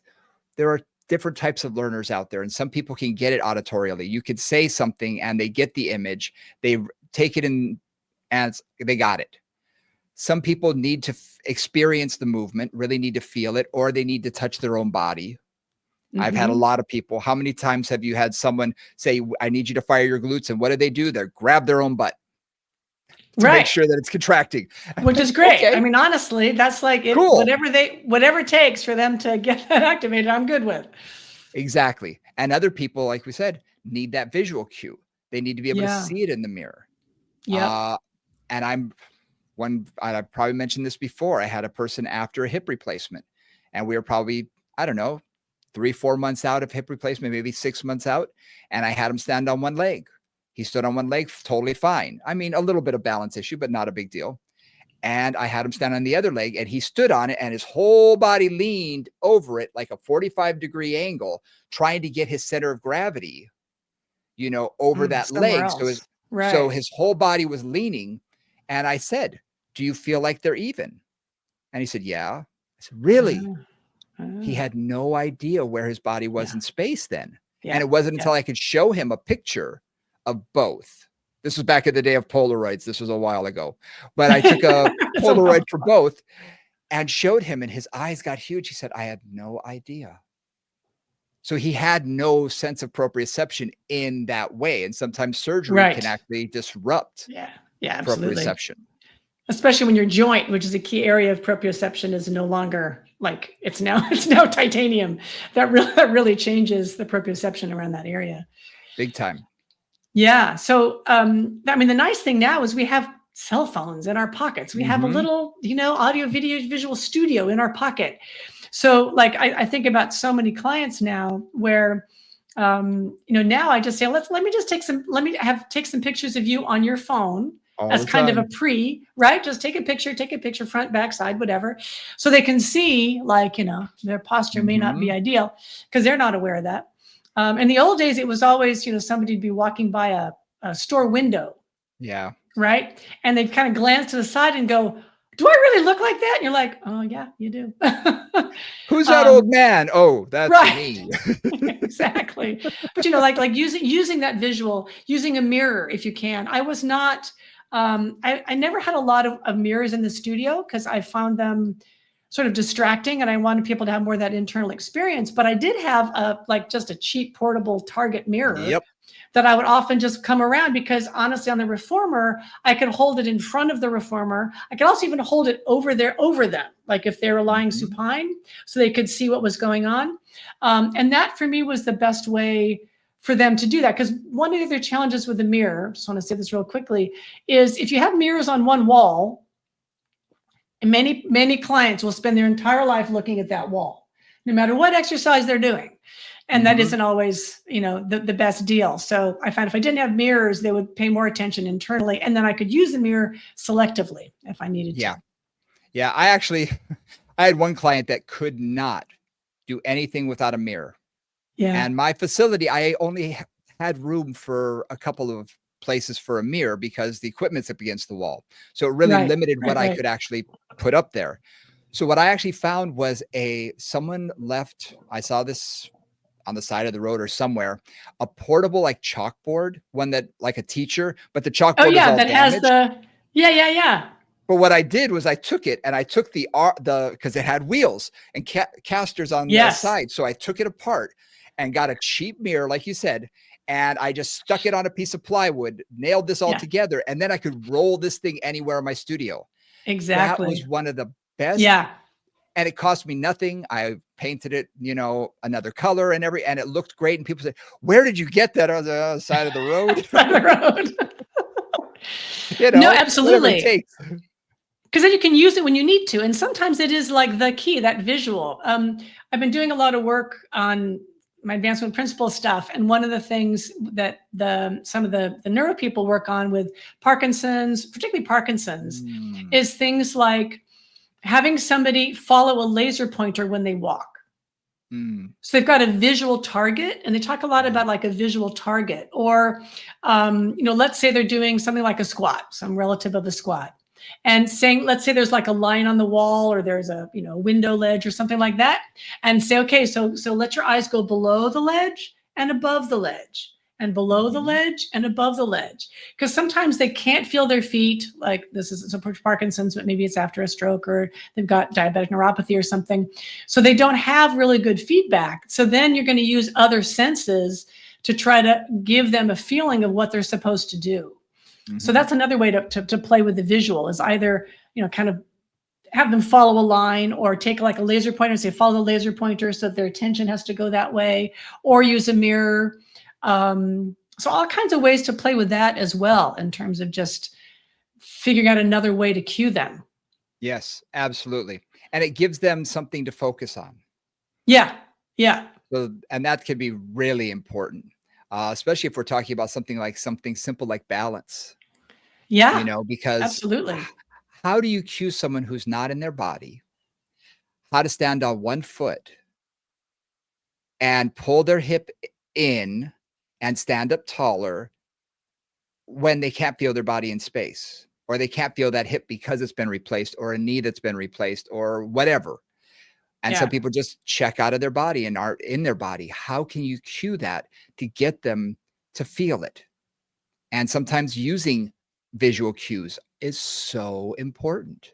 [SPEAKER 1] there are different types of learners out there, and some people can get it auditorially. You could say something and they get the image, they take it in as they got it. Some people need to experience the movement, really need to feel it, or they need to touch their own body. I've had a
[SPEAKER 2] Hmm.
[SPEAKER 1] lot of people. How many times have you had someone say, I need you to fire your glutes? And what do? They grab their own butt to make
[SPEAKER 2] Right.
[SPEAKER 1] sure that it's contracting. I'm
[SPEAKER 2] Which is
[SPEAKER 1] like,
[SPEAKER 2] great. I
[SPEAKER 1] okay,
[SPEAKER 2] mean, honestly, that's like it,
[SPEAKER 1] cool.
[SPEAKER 2] whatever it takes for them to get that activated, I'm good with.
[SPEAKER 1] Exactly. And other people, like we said, need that visual cue. They need to be able to
[SPEAKER 2] Yeah.
[SPEAKER 1] see it in the mirror.
[SPEAKER 2] Yep.
[SPEAKER 1] Uh, and I probably mentioned this before. I had a person after a hip replacement, and we were probably, I don't know, 3, 4 months out of hip replacement, maybe 6 months out. And I had him stand on one leg. He stood on one leg totally fine. I mean, a little bit of balance issue, but not a big deal. And I had him stand on the other leg, and he stood on it, and his whole body leaned over it like a 45-degree angle, trying to get his center of gravity, over that
[SPEAKER 2] Somewhere
[SPEAKER 1] leg. So his
[SPEAKER 2] else. Right.
[SPEAKER 1] whole body was leaning. And I said, do you feel like they're even? And he said, yeah. I said, really?
[SPEAKER 2] Ah,
[SPEAKER 1] He
[SPEAKER 2] ah.
[SPEAKER 1] had no idea where his body was
[SPEAKER 2] Yeah.
[SPEAKER 1] in space then. And
[SPEAKER 2] Yeah.
[SPEAKER 1] it wasn't
[SPEAKER 2] Yeah.
[SPEAKER 1] until I could show him a picture of both. This was back in the day of Polaroids. This was a while ago. But I took a
[SPEAKER 2] It's a
[SPEAKER 1] Polaroid
[SPEAKER 2] while.
[SPEAKER 1] for both and showed him, and his eyes got huge. He said, I had no idea. So he had no sense of proprioception in that way. And sometimes surgery can
[SPEAKER 2] Right.
[SPEAKER 1] actually disrupt
[SPEAKER 2] Yeah. Yeah, absolutely.
[SPEAKER 1] proprioception.
[SPEAKER 2] Especially when your joint, which is a key area of proprioception, is no longer like it's now it's now titanium. That really changes the proprioception around that area.
[SPEAKER 1] Big time.
[SPEAKER 2] Yeah. So, I mean, the nice thing now is we have cell phones in our pockets. We have a
[SPEAKER 1] Mhm.
[SPEAKER 2] little, audio, video, visual studio in our pocket. So, like, I think about so many clients now where, now I just say, let me just take some pictures of you on your phone
[SPEAKER 1] All
[SPEAKER 2] as
[SPEAKER 1] the
[SPEAKER 2] kind of a
[SPEAKER 1] time.
[SPEAKER 2] right? Just take a picture, front, back, side, whatever. So they can see, like, their posture may not be
[SPEAKER 1] Mhm.
[SPEAKER 2] ideal because they're not aware of that. In the old days, it was always, somebody'd be walking by a store window,
[SPEAKER 1] Yeah.
[SPEAKER 2] right? And they'd kind of glance to the side and go, do I really look like that? And you're like, oh, yeah, you do.
[SPEAKER 1] Who's that old
[SPEAKER 2] um,
[SPEAKER 1] man? Oh, that's
[SPEAKER 2] right.
[SPEAKER 1] me.
[SPEAKER 2] Exactly. But, like using that visual, using a mirror if you can. I was not, I never had a lot of mirrors in the studio because I found them sort of distracting and I wanted people to have more of that internal experience. But I did have just a cheap portable Target mirror
[SPEAKER 1] Yep.
[SPEAKER 2] that I would often just come around because honestly, on the reformer, I could hold it in front of the reformer. I could also even hold it over them, like if they were lying
[SPEAKER 1] Mhm.
[SPEAKER 2] supine, so they could see what was going on. And that for me was the best way for them to do that. Because one of the other challenges with the mirror, just want to say this real quickly, is if you have mirrors on one wall, many, many clients will spend their entire life looking at that wall, no matter what exercise they're doing. And that isn't always, the best deal. So I found if I didn't have mirrors, they would pay more attention internally. And then I could use the mirror selectively if I needed to.
[SPEAKER 1] Yeah. Yeah. I had one client that could not do anything without a mirror.
[SPEAKER 2] Yeah.
[SPEAKER 1] And my facility, I only had room for a couple of places for a mirror because the equipment's up against the wall. So it really
[SPEAKER 2] Right.
[SPEAKER 1] limited
[SPEAKER 2] Right.
[SPEAKER 1] what I
[SPEAKER 2] Right.
[SPEAKER 1] could actually put up there. So what I actually found was someone left, I saw this on the side of the road or somewhere, a portable like chalkboard, one that like a teacher, but the
[SPEAKER 2] Oh
[SPEAKER 1] chalkboard is
[SPEAKER 2] yeah.
[SPEAKER 1] all
[SPEAKER 2] That has
[SPEAKER 1] damaged.
[SPEAKER 2] yeah, yeah, yeah.
[SPEAKER 1] But what I did was I took it and I took because it had wheels and casters on the
[SPEAKER 2] Yes.
[SPEAKER 1] side. So I took it apart and got a cheap mirror, like you said, and I just stuck it on a piece of plywood, nailed this all
[SPEAKER 2] Yeah.
[SPEAKER 1] together, and then I could roll this thing anywhere in my studio. That was
[SPEAKER 2] Exactly.
[SPEAKER 1] one of the best,
[SPEAKER 2] Yeah.
[SPEAKER 1] and it cost me nothing. I painted it, another color and it looked great. And people say, "Where did you get that on the other side of the road?"
[SPEAKER 2] Side of the road. No,
[SPEAKER 1] Whatever it
[SPEAKER 2] absolutely.
[SPEAKER 1] takes.
[SPEAKER 2] Because then you can use it when you need to. And sometimes it is like the key, that visual. I've been doing a lot of work on my advancement principle stuff. And one of the things that some of the neuro people work on with Parkinson's, particularly Parkinson's,
[SPEAKER 1] Mm,
[SPEAKER 2] is things like having somebody follow a laser pointer when they walk.
[SPEAKER 1] mm,
[SPEAKER 2] So they've got a visual target, and they talk a lot
[SPEAKER 1] yeah.
[SPEAKER 2] about like a visual target. Or, let's say they're doing something like a squat, some relative of a squat, and saying, let's say there's like a line on the wall, or there's a window ledge or something like that, and say, okay, so let your eyes go below the ledge and above the ledge, and below the
[SPEAKER 1] Mhm.
[SPEAKER 2] ledge and above the ledge, because sometimes they can't feel their feet. Like this is so Parkinson's, but maybe it's after a stroke, or they've got diabetic neuropathy or something. So they don't have really good feedback. So then you're going to use other senses to try to give them a feeling of what they're supposed to do. So
[SPEAKER 1] Mhm.
[SPEAKER 2] that's another way to play with the visual, is either, kind of have them follow a line, or take like a laser pointer and say, follow the laser pointer, so that their attention has to go that way, or use a mirror. So all kinds of ways to play with that as well, in terms of just figuring out another way to cue them.
[SPEAKER 1] Yes, absolutely. And it gives them something to focus on.
[SPEAKER 2] Yeah. Yeah.
[SPEAKER 1] So, and that could be really important, especially if we're talking about something simple like balance,
[SPEAKER 2] Yeah.
[SPEAKER 1] because
[SPEAKER 2] Absolutely.
[SPEAKER 1] how do you cue someone who's not in their body how to stand on one foot and pull their hip in and stand up taller when they can't feel their body in space, or they can't feel that hip because it's been replaced, or a knee that's been replaced, or whatever? And some
[SPEAKER 2] Yeah.
[SPEAKER 1] people just check out of their body and aren't in their body. How can you cue that to get them to feel it? And sometimes using visual cues is so important.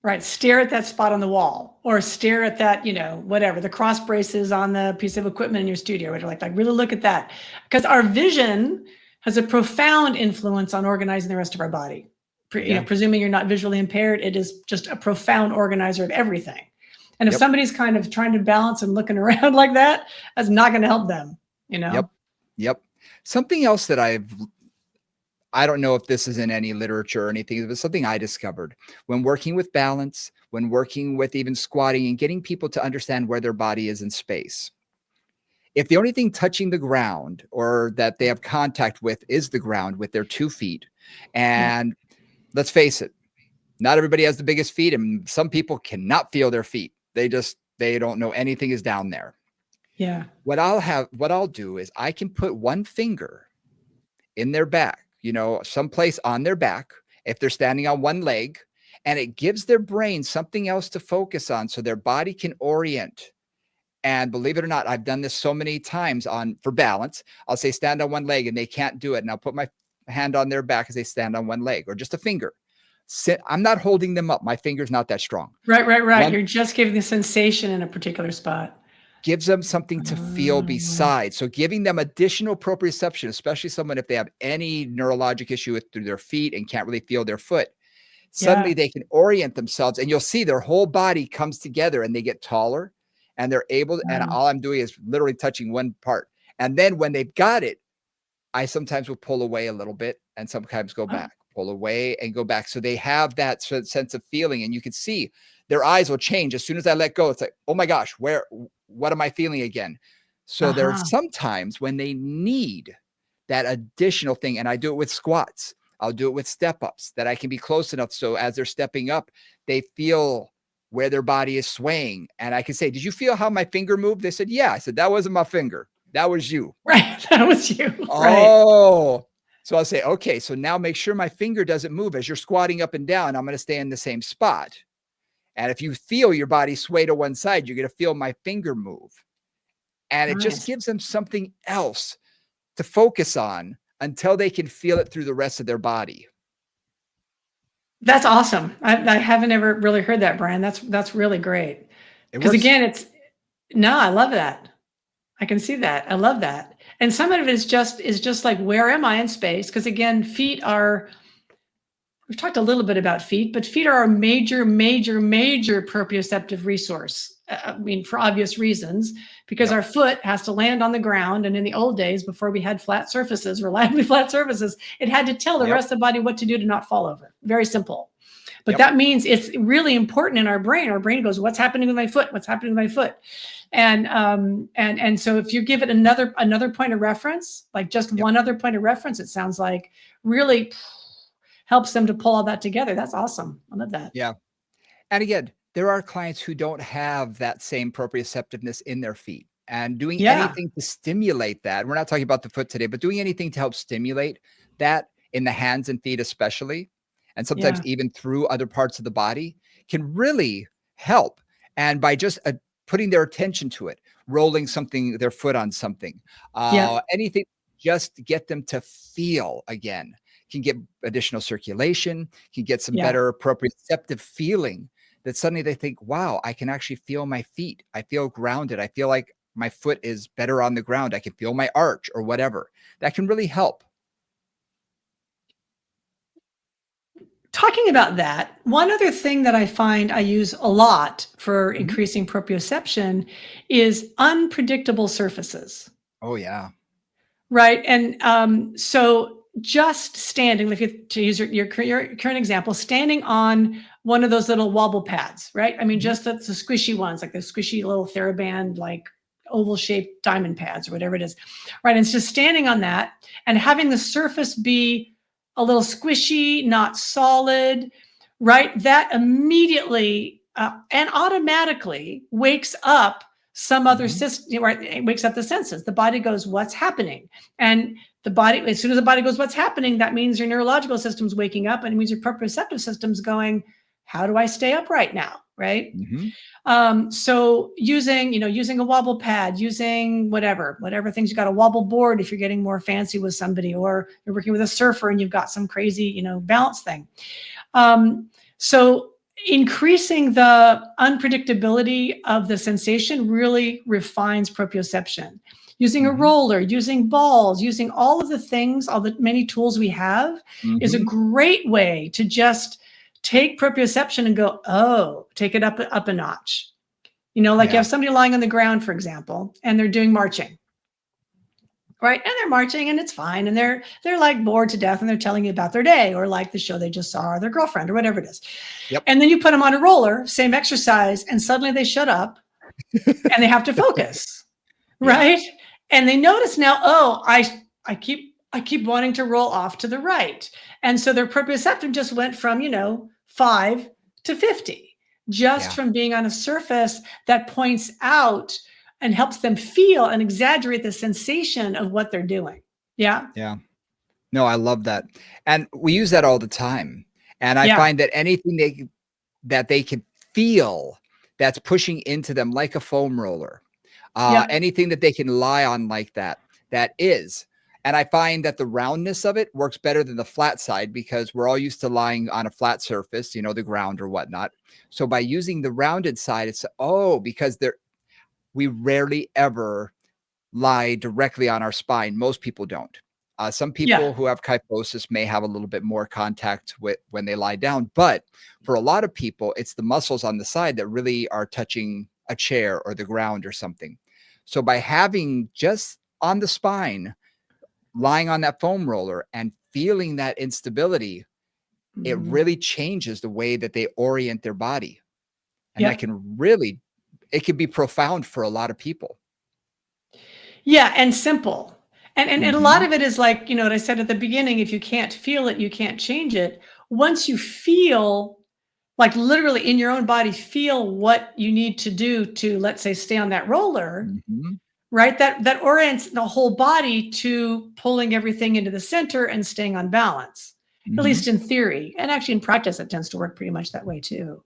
[SPEAKER 2] Right. Stare at that spot on the wall, or stare at that, whatever, the cross braces on the piece of equipment in your studio. Or like really look at that. Because our vision has a profound influence on organizing the rest of our body.
[SPEAKER 1] Yeah.
[SPEAKER 2] Presuming you're not visually impaired, it is just a profound organizer of everything. And if
[SPEAKER 1] Yep.
[SPEAKER 2] somebody's kind of trying to balance and looking around like that, that's not going to help them,
[SPEAKER 1] Yep. Yep. Something else that I don't know if this is in any literature or anything, but something I discovered when working with balance, when working with even squatting and getting people to understand where their body is in space. If the only thing touching the ground or that they have contact with is the ground with their 2 feet,
[SPEAKER 2] Yeah.
[SPEAKER 1] and let's face it, not everybody has the biggest feet, and some people cannot feel their feet. They don't know anything is down there.
[SPEAKER 2] Yeah.
[SPEAKER 1] What I'll do is I can put one finger in their back, someplace on their back if they're standing on one leg, and it gives their brain something else to focus on so their body can orient. And believe it or not, I've done this so many times for balance. I'll say stand on one leg and they can't do it. And I'll put my hand on their back as they stand on one leg, or just a finger. I'm not holding them up. My finger's not that strong.
[SPEAKER 2] Right. Right. Right.
[SPEAKER 1] One
[SPEAKER 2] You're just giving the sensation in a particular spot.
[SPEAKER 1] gives them something to feel
[SPEAKER 2] Oh,
[SPEAKER 1] besides. So giving them additional proprioception, especially someone if they have any neurologic issue through their feet and can't really feel their foot, suddenly
[SPEAKER 2] yeah.
[SPEAKER 1] they can orient themselves, and you'll see their whole body comes together and they get taller, and they're able, and
[SPEAKER 2] Wow.
[SPEAKER 1] all I'm doing is literally touching one part. And then when they've got it, I sometimes will pull away a little bit and sometimes go
[SPEAKER 2] Oh,
[SPEAKER 1] back, pull away and go back. So they have that sense of feeling, and you can see their eyes will change as soon as I let go. It's like, oh my gosh, what am I feeling again? So there are
[SPEAKER 2] Uh-huh.
[SPEAKER 1] some times when they need that additional thing, and I do it with squats. I'll do it with step ups that I can be close enough so as they're stepping up, they feel where their body is swaying. And I can say, "Did you feel how my finger moved?" They said, "Yeah." I said, "That wasn't my finger. That was you."
[SPEAKER 2] Right. That was you. Right.
[SPEAKER 1] Oh, so I'll say, "Okay, so now make sure my finger doesn't move as you're squatting up and down. I'm going to stay in the same spot. And if you feel your body sway to one side, you're going to feel my finger move." And it just
[SPEAKER 2] Nice.
[SPEAKER 1] gives them something else to focus on until they can feel it through the rest of their body.
[SPEAKER 2] That's awesome. I haven't ever really heard that, Brian. That's really great.
[SPEAKER 1] It
[SPEAKER 2] Because
[SPEAKER 1] works.
[SPEAKER 2] again, it's no, I love that. I can see that. I love that. And some of it is just like, where am I in space? Because again, feet are, we've talked a little bit about feet, but feet are a major, major, major proprioceptive resource. I mean, for obvious reasons, because
[SPEAKER 1] Yep.
[SPEAKER 2] our foot has to land on the ground. And in the old days, before we had flat surfaces, reliably flat surfaces, it had to tell the
[SPEAKER 1] Yep.
[SPEAKER 2] rest of the body what to do to not fall over. Very simple. But
[SPEAKER 1] Yep.
[SPEAKER 2] that means it's really important in our brain. Our brain goes, "What's happening with my foot? What's happening with my foot?" And so if you give it another point of reference, like just
[SPEAKER 1] Yep.
[SPEAKER 2] one other point of reference, it sounds like really helps them to pull all that together. That's awesome. I love that.
[SPEAKER 1] Yeah. And again, there are clients who don't have that same proprioceptiveness in their feet. And doing
[SPEAKER 2] Yeah.
[SPEAKER 1] anything to stimulate that, we're not talking about the foot today, but doing anything to help stimulate that in the hands and feet, especially, and sometimes
[SPEAKER 2] Yeah.
[SPEAKER 1] even through other parts of the body, can really help. And by just putting their attention to it, rolling something, their foot on something,
[SPEAKER 2] Yeah.
[SPEAKER 1] anything, just get them to feel again, can get additional circulation, can get some
[SPEAKER 2] Yeah.
[SPEAKER 1] better proprioceptive feeling that suddenly they think, wow, I can actually feel my feet. I feel grounded. I feel like my foot is better on the ground. I can feel my arch or whatever. That can really help.
[SPEAKER 2] Talking about that, one other thing that I find I use a lot for
[SPEAKER 1] Mhm.
[SPEAKER 2] increasing proprioception is unpredictable surfaces.
[SPEAKER 1] Oh, yeah.
[SPEAKER 2] Right. And so just standing, like to use your current example, standing on one of those little wobble pads, right? I mean,
[SPEAKER 1] Mhm.
[SPEAKER 2] just the squishy ones, like the squishy little TheraBand, like oval shaped diamond pads or whatever it is. Right. And it's just standing on that and having the surface be a little squishy, not solid, right? That immediately and automatically wakes up some other
[SPEAKER 1] Mhm.
[SPEAKER 2] system, right? It wakes up the senses. The body goes, "What's happening?" And the body, as soon as the body goes, "What's happening?" That means your neurological system's waking up, and it means your proprioceptive system's going, "How do I stay upright now?" Right?
[SPEAKER 1] Mhm.
[SPEAKER 2] So using a wobble pad, using whatever things, you got a wobble board if you're getting more fancy with somebody, or you're working with a surfer and you've got some crazy, balance thing. So increasing the unpredictability of the sensation really refines proprioception. Using a
[SPEAKER 1] Mhm.
[SPEAKER 2] roller, using balls, using all of the things, all the many tools we have is a
[SPEAKER 1] Mhm.
[SPEAKER 2] great way to just take proprioception and go, oh, take it up a notch. Like you
[SPEAKER 1] Yeah.
[SPEAKER 2] have somebody lying on the ground, for example, and they're doing marching, right? And they're marching and it's fine. And they're like bored to death and they're telling you about their day, or like the show they just saw, or their girlfriend, or whatever it is.
[SPEAKER 1] Yep.
[SPEAKER 2] And then you put them on a roller, same exercise, and suddenly they shut up and they have to focus,
[SPEAKER 1] Yeah.
[SPEAKER 2] right? And they notice now, oh, I keep wanting to roll off to the right. And so their proprioception just went from, 5 to 50, just
[SPEAKER 1] Yeah.
[SPEAKER 2] from being on a surface that points out and helps them feel and exaggerate the sensation of what they're doing. Yeah.
[SPEAKER 1] Yeah. No, I love that. And we use that all the time. And I
[SPEAKER 2] Yeah.
[SPEAKER 1] find that anything that they can feel that's pushing into them like a foam roller,
[SPEAKER 2] Yep.
[SPEAKER 1] anything that they can lie on like that, that is. And I find that the roundness of it works better than the flat side because we're all used to lying on a flat surface, the ground or whatnot. So by using the rounded side, it's because we rarely ever lie directly on our spine. Most people don't. Some
[SPEAKER 2] Yeah.
[SPEAKER 1] people who have kyphosis may have a little bit more contact with when they lie down, but for a lot of people, it's the muscles on the side that really are touching a chair or the ground or something. So by having just on the spine, lying on that foam roller and feeling that instability, it
[SPEAKER 2] Mhm.
[SPEAKER 1] really changes the way that they orient their body. And that
[SPEAKER 2] Yep.
[SPEAKER 1] can really, it can be profound for a lot of people.
[SPEAKER 2] Yeah, and simple. And a lot
[SPEAKER 1] Mhm.
[SPEAKER 2] of it is like, what I said at the beginning, if you can't feel it, you can't change it. Once you feel, like literally in your own body, feel what you need to do to, let's say, stay on that roller,
[SPEAKER 1] Mhm.
[SPEAKER 2] right? That orients the whole body to pulling everything into the center and staying on balance, at
[SPEAKER 1] Mhm.
[SPEAKER 2] least in theory. And actually in practice, it tends to work pretty much that way too.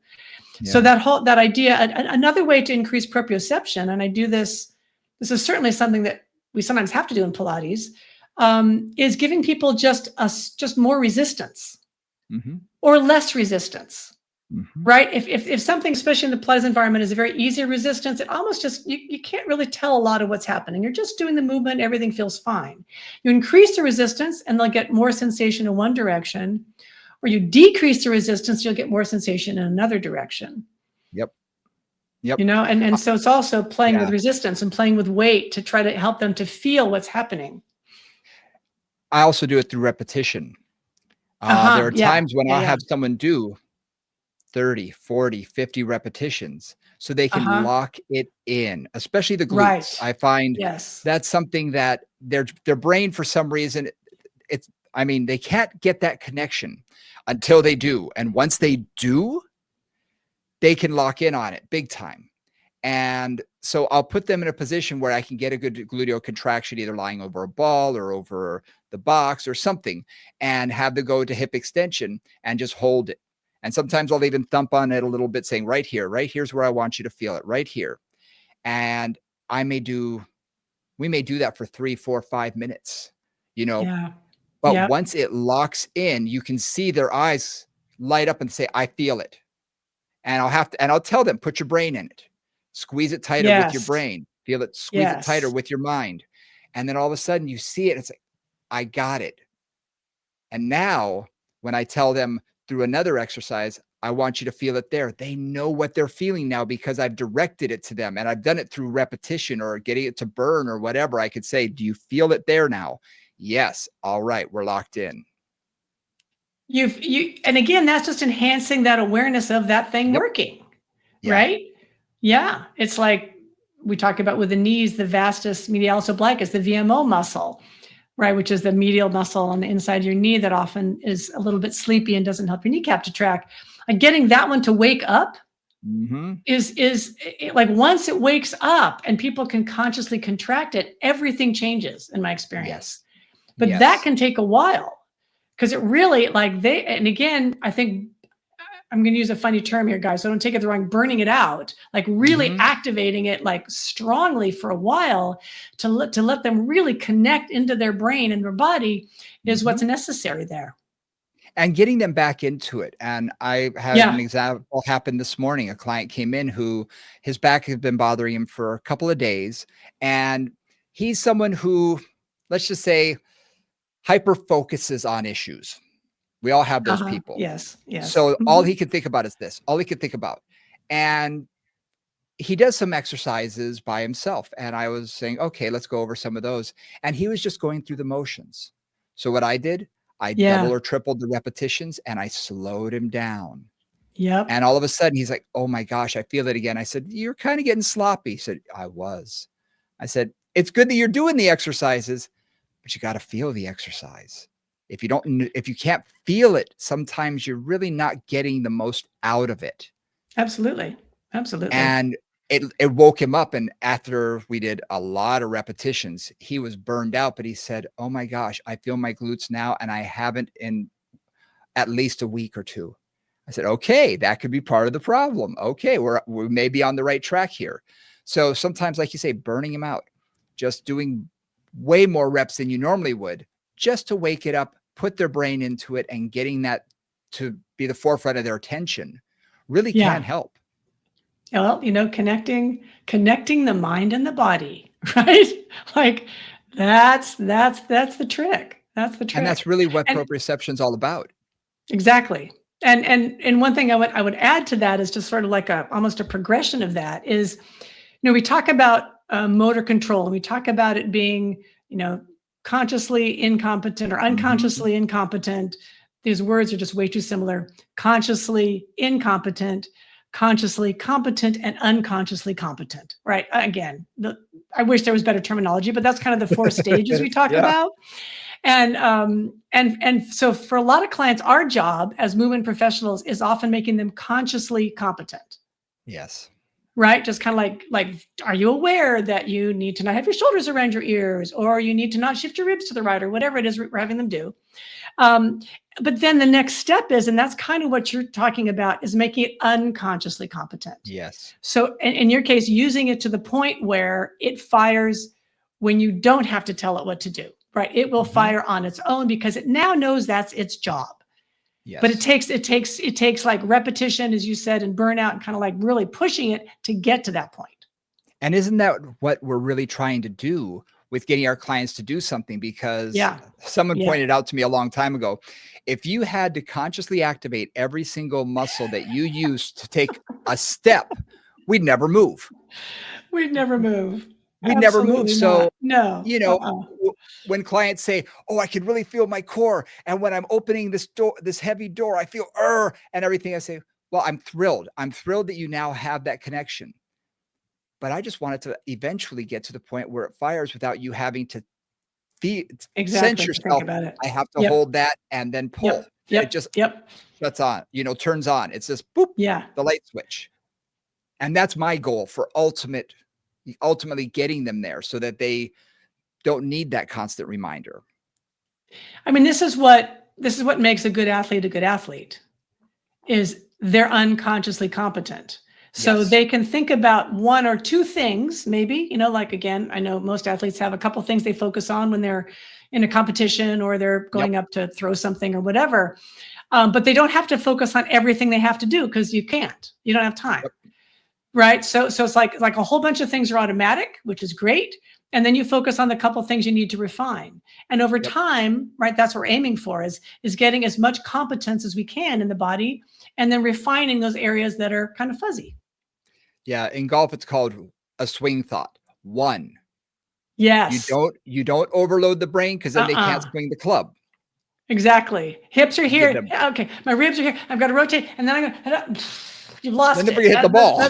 [SPEAKER 2] So
[SPEAKER 1] Yeah.
[SPEAKER 2] that idea, another way to increase proprioception, and I do this, this is certainly something that we sometimes have to do in Pilates, is giving people just more resistance
[SPEAKER 1] Mhm.
[SPEAKER 2] or less resistance.
[SPEAKER 1] Mhm.
[SPEAKER 2] Right? If something, especially in the Pilates environment, is a very easy resistance, it almost just you can't really tell a lot of what's happening. You're just doing the movement, everything feels fine. You increase the resistance and they'll get more sensation in one direction, or you decrease the resistance, you'll get more sensation in another direction.
[SPEAKER 1] Yep. Yep.
[SPEAKER 2] And so it's also playing with
[SPEAKER 1] Yeah.
[SPEAKER 2] resistance and playing with weight to try to help them to feel what's happening.
[SPEAKER 1] I also do it through repetition. There
[SPEAKER 2] Uh-huh.
[SPEAKER 1] are
[SPEAKER 2] Yeah.
[SPEAKER 1] times when
[SPEAKER 2] Yeah.
[SPEAKER 1] I'll
[SPEAKER 2] Yeah.
[SPEAKER 1] have someone do 30, 40, 50 repetitions so they can
[SPEAKER 2] Uh-huh.
[SPEAKER 1] lock it in, especially the glutes.
[SPEAKER 2] Right.
[SPEAKER 1] I find
[SPEAKER 2] Yes.
[SPEAKER 1] that's something that their brain for some reason it's I mean, they can't get that connection until they do. And once they do, they can lock in on it big time. And so I'll put them in a position where I can get a good gluteal contraction, either lying over a ball or over the box or something, and have them go to hip extension and just hold it. And sometimes I'll even thump on it a little bit, saying, right here's where I want you to feel it, right here. And I may do, we may do that for 3, 4, 5 minutes, you know.
[SPEAKER 2] Yeah.
[SPEAKER 1] But
[SPEAKER 2] Yep.
[SPEAKER 1] once it locks in, you can see their eyes light up and say, I feel it. And I'll tell them, "Put your brain in it. Squeeze it tighter with your
[SPEAKER 2] Yes.
[SPEAKER 1] brain. Feel it squeeze it tighter
[SPEAKER 2] Yes.
[SPEAKER 1] with your mind." And then all of a sudden you see it, it's like, "I got it." And now when I tell them through another exercise, "I want you to feel it there," they know what they're feeling now because I've directed it to them and I've done it through repetition or getting it to burn or whatever. I could say, "Do you feel it there now?" "Yes." "All right, we're locked in."
[SPEAKER 2] And again, that's just enhancing that awareness of that thing
[SPEAKER 1] Yep.
[SPEAKER 2] working,
[SPEAKER 1] Yeah.
[SPEAKER 2] right? Yeah. It's like we talk about with the knees, the vastus medialis obliquus, the VMO muscle, right? Which is the medial muscle on the inside of your knee that often is a little bit sleepy and doesn't help your kneecap to track. Like getting that one to wake up
[SPEAKER 1] Mhm.
[SPEAKER 2] like once it wakes up and people can consciously contract it, everything changes in my
[SPEAKER 1] Yes.
[SPEAKER 2] experience. But that
[SPEAKER 1] Yes.
[SPEAKER 2] can take a while because it really like and again, I think I'm going to use a funny term here, guys, so don't take it the wrong, burning it out, like really
[SPEAKER 1] Mhm.
[SPEAKER 2] activating it like strongly for a while to let them really connect into their brain and their body is what's
[SPEAKER 1] Mhm.
[SPEAKER 2] necessary there.
[SPEAKER 1] And getting them back into it. And I had an
[SPEAKER 2] Yeah.
[SPEAKER 1] example happen this morning. A client came in who his back had been bothering him for a couple of days. And he's someone who, let's just say, hyper focuses on issues. We all have those
[SPEAKER 2] Uh-huh.
[SPEAKER 1] people.
[SPEAKER 2] Yes. Yes.
[SPEAKER 1] So all
[SPEAKER 2] Mhm.
[SPEAKER 1] he could think about is this, all he could think about. And he does some exercises by himself. And I was saying, okay, let's go over some of those. And he was just going through the motions. So what I did, I double
[SPEAKER 2] Yeah.
[SPEAKER 1] or tripled the repetitions and I slowed him down.
[SPEAKER 2] Yep.
[SPEAKER 1] And all of a sudden he's like, "Oh my gosh, I feel it again." I said, "You're kind of getting sloppy." He said, "I was." I said, "It's good that you're doing the exercises, but you got to feel the exercise. If you can't feel it, sometimes you're really not getting the most out of it."
[SPEAKER 2] Absolutely. Absolutely.
[SPEAKER 1] And it woke him up, and after we did a lot of repetitions, he was burned out, but he said, "Oh my gosh, I feel my glutes now, and I haven't in at least a week or 2." I said, "Okay, that could be part of the problem. Okay, we may be on the right track here." So sometimes, like you say, burning them out, just doing way more reps than you normally would, just to wake it up, put their brain into it, and getting that to be the forefront of their attention really can
[SPEAKER 2] Yeah.
[SPEAKER 1] help.
[SPEAKER 2] Well, connecting the mind and the body, right? Like that's the trick. That's the
[SPEAKER 1] And that's
[SPEAKER 2] trick.
[SPEAKER 1] really what
[SPEAKER 2] And
[SPEAKER 1] proprioception is all about.
[SPEAKER 2] exactly. And one thing I would add to that is just sort of like a almost a progression of that is, we talk about motor control and we talk about it being, you know, consciously incompetent or
[SPEAKER 1] Mhm.
[SPEAKER 2] unconsciously incompetent. These words are just way too similar. Consciously incompetent, consciously competent, and unconsciously competent, right? Again, I wish there was better terminology, but that's kind of the 4 stages we talk
[SPEAKER 1] Yeah.
[SPEAKER 2] about. And so for a lot of clients, our job as movement professionals is often making them consciously competent.
[SPEAKER 1] Yes.
[SPEAKER 2] Right? Just kind of like, are you aware that you need to not have your shoulders around your ears, or you need to not shift your ribs to the right, or whatever it is we're having them do. But then the next step is, and that's kind of what you're talking about, is making it unconsciously competent.
[SPEAKER 1] Yes.
[SPEAKER 2] So in your case, using it to the point where it fires when you don't have to tell it what to do, right? It will fire on its own because it now knows that's its job.
[SPEAKER 1] Yes.
[SPEAKER 2] But it takes like repetition, as you said, and burnout, and kind of like really pushing it to get to that point.
[SPEAKER 1] And isn't that what we're really trying to do with getting our clients to do something? Because someone pointed out to me a long time ago, if you had to consciously activate every single muscle that you use to take a step, we'd never move.
[SPEAKER 2] We'd never move.
[SPEAKER 1] We'd never move. So,
[SPEAKER 2] no,
[SPEAKER 1] you know, when clients say, oh, I could really feel my core. And when I'm opening this door, this heavy door, I feel, and everything. I say, well, I'm thrilled. I'm thrilled that you now have that connection. But I just want it to eventually get to the point where it fires without you having to sense yourself.
[SPEAKER 2] Think about it.
[SPEAKER 1] I have to hold that and then pull. It just shuts on, turns on. It's just boop, the light switch. And that's my goal for ultimately getting them there so that they don't need that constant reminder.
[SPEAKER 2] I mean, this is what makes a good athlete is they're unconsciously competent. So they can think about 1 or 2 things, maybe, like, again, I know most athletes have a couple things they focus on when they're in a competition or they're going up to throw something or whatever. But they don't have to focus on everything they have to do because you can't. You don't have time. Right. So it's like a whole bunch of things are automatic, which is great. And then you focus on the couple things you need to refine. And over time, right, that's what we're aiming for is getting as much competence as we can in the body and then refining those areas that are kind of fuzzy.
[SPEAKER 1] Yeah. In golf, it's called a swing thought. 1.
[SPEAKER 2] Yes.
[SPEAKER 1] You don't overload the brain because then they can't swing the club.
[SPEAKER 2] Exactly. Hips are here. Okay. My ribs are here. I've got to rotate. And then I'm going to, you've lost it.
[SPEAKER 1] Then you hit the ball.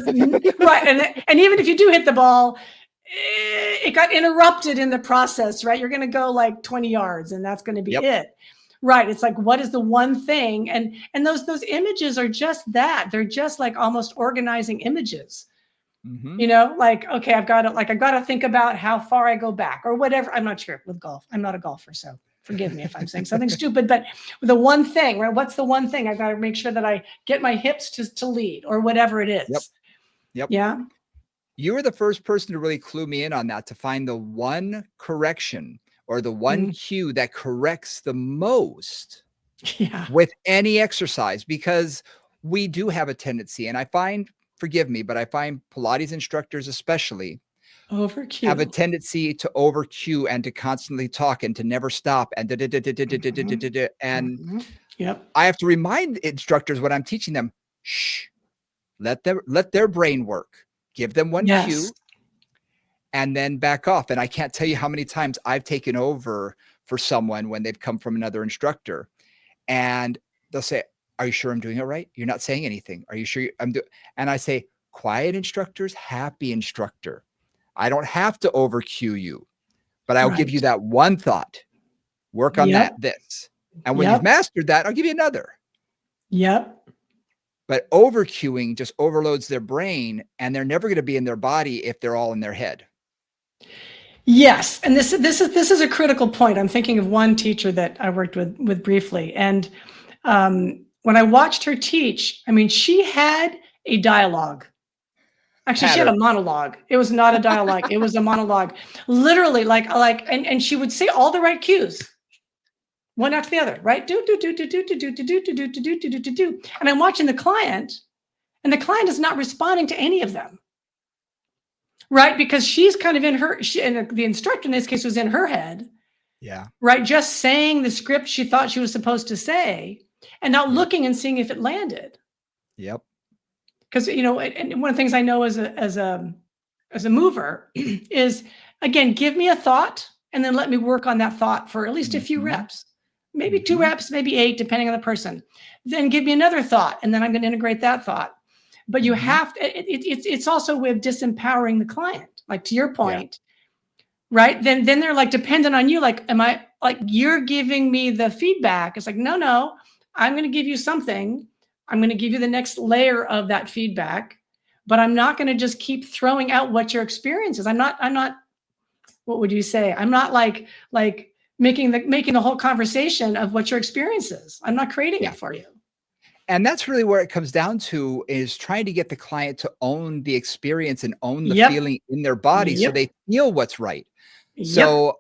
[SPEAKER 2] Right. And even if you do hit the ball, it got interrupted in the process, right? You're going to go like 20 yards and that's going to be it. Right. It's like, what is the one thing? And those images are just that. They're just like almost organizing images. Like, okay, I've got to think about how far I go back or whatever. I'm not sure with golf. I'm not a golfer, so forgive me if I'm saying something stupid, but the one thing, right? What's the one thing? I've got to make sure that I get my hips to lead or whatever it is.
[SPEAKER 1] Yep.
[SPEAKER 2] Yeah.
[SPEAKER 1] You were the first person to really clue me in on that, to find the one correction or the one cue that corrects the most with any exercise, because we do have a tendency, and I find, forgive me, but I find Pilates instructors especially have a tendency to over cue and to constantly talk and to never stop and and I have to remind instructors when I'm teaching them, shh, let their brain work. Give them one cue and then back off. And I can't tell you how many times I've taken over for someone when they've come from another instructor and they'll say, are you sure I'm doing it right? You're not saying anything. Are you sure I'm doing? And I say, quiet instructors, happy instructor. I don't have to over cue you, but I'll give you that one thought. Work on this. And when you've mastered that, I'll give you another. But over cueing just overloads their brain and they're never going to be in their body if they're all in their head.
[SPEAKER 2] Yes. And this is a critical point. I'm thinking of one teacher that I worked with briefly. And when I watched her teach, I mean, she had a dialogue. Actually, she had a monologue. It was not a dialogue. It was a monologue. Literally, and she would say all the right cues. One after the other, right? Do. And I'm watching the client, and the client is not responding to any of them. Right? Because she's kind of in her, and the instructor in this case was in her head.
[SPEAKER 1] Yeah.
[SPEAKER 2] Right? Just saying the script she thought she was supposed to say and not looking and seeing if it landed.
[SPEAKER 1] Yep.
[SPEAKER 2] Because, and one of the things I know as a mover is, again, give me a thought and then let me work on that thought for at least a few reps, maybe 2 reps, maybe 8, depending on the person. Then give me another thought. And then I'm going to integrate that thought. but you
[SPEAKER 1] Mhm.
[SPEAKER 2] have to, it's also a way of disempowering the client, like to your
[SPEAKER 1] Yeah.
[SPEAKER 2] point, right? Then they're like dependent on you. Like, am I like, you're giving me the feedback? It's like, no, I'm going to give you something. I'm going to give you the next layer of that feedback, but I'm not going to just keep throwing out what your experience is. I'm not, what would you say? I'm not like making the whole conversation of what your experience is. I'm not creating
[SPEAKER 1] Yeah.
[SPEAKER 2] it for you.
[SPEAKER 1] And that's really where it comes down to is trying to get the client to own the experience and own the
[SPEAKER 2] Yep.
[SPEAKER 1] feeling in their body so
[SPEAKER 2] Yep.
[SPEAKER 1] they feel what's right.
[SPEAKER 2] Yep.
[SPEAKER 1] So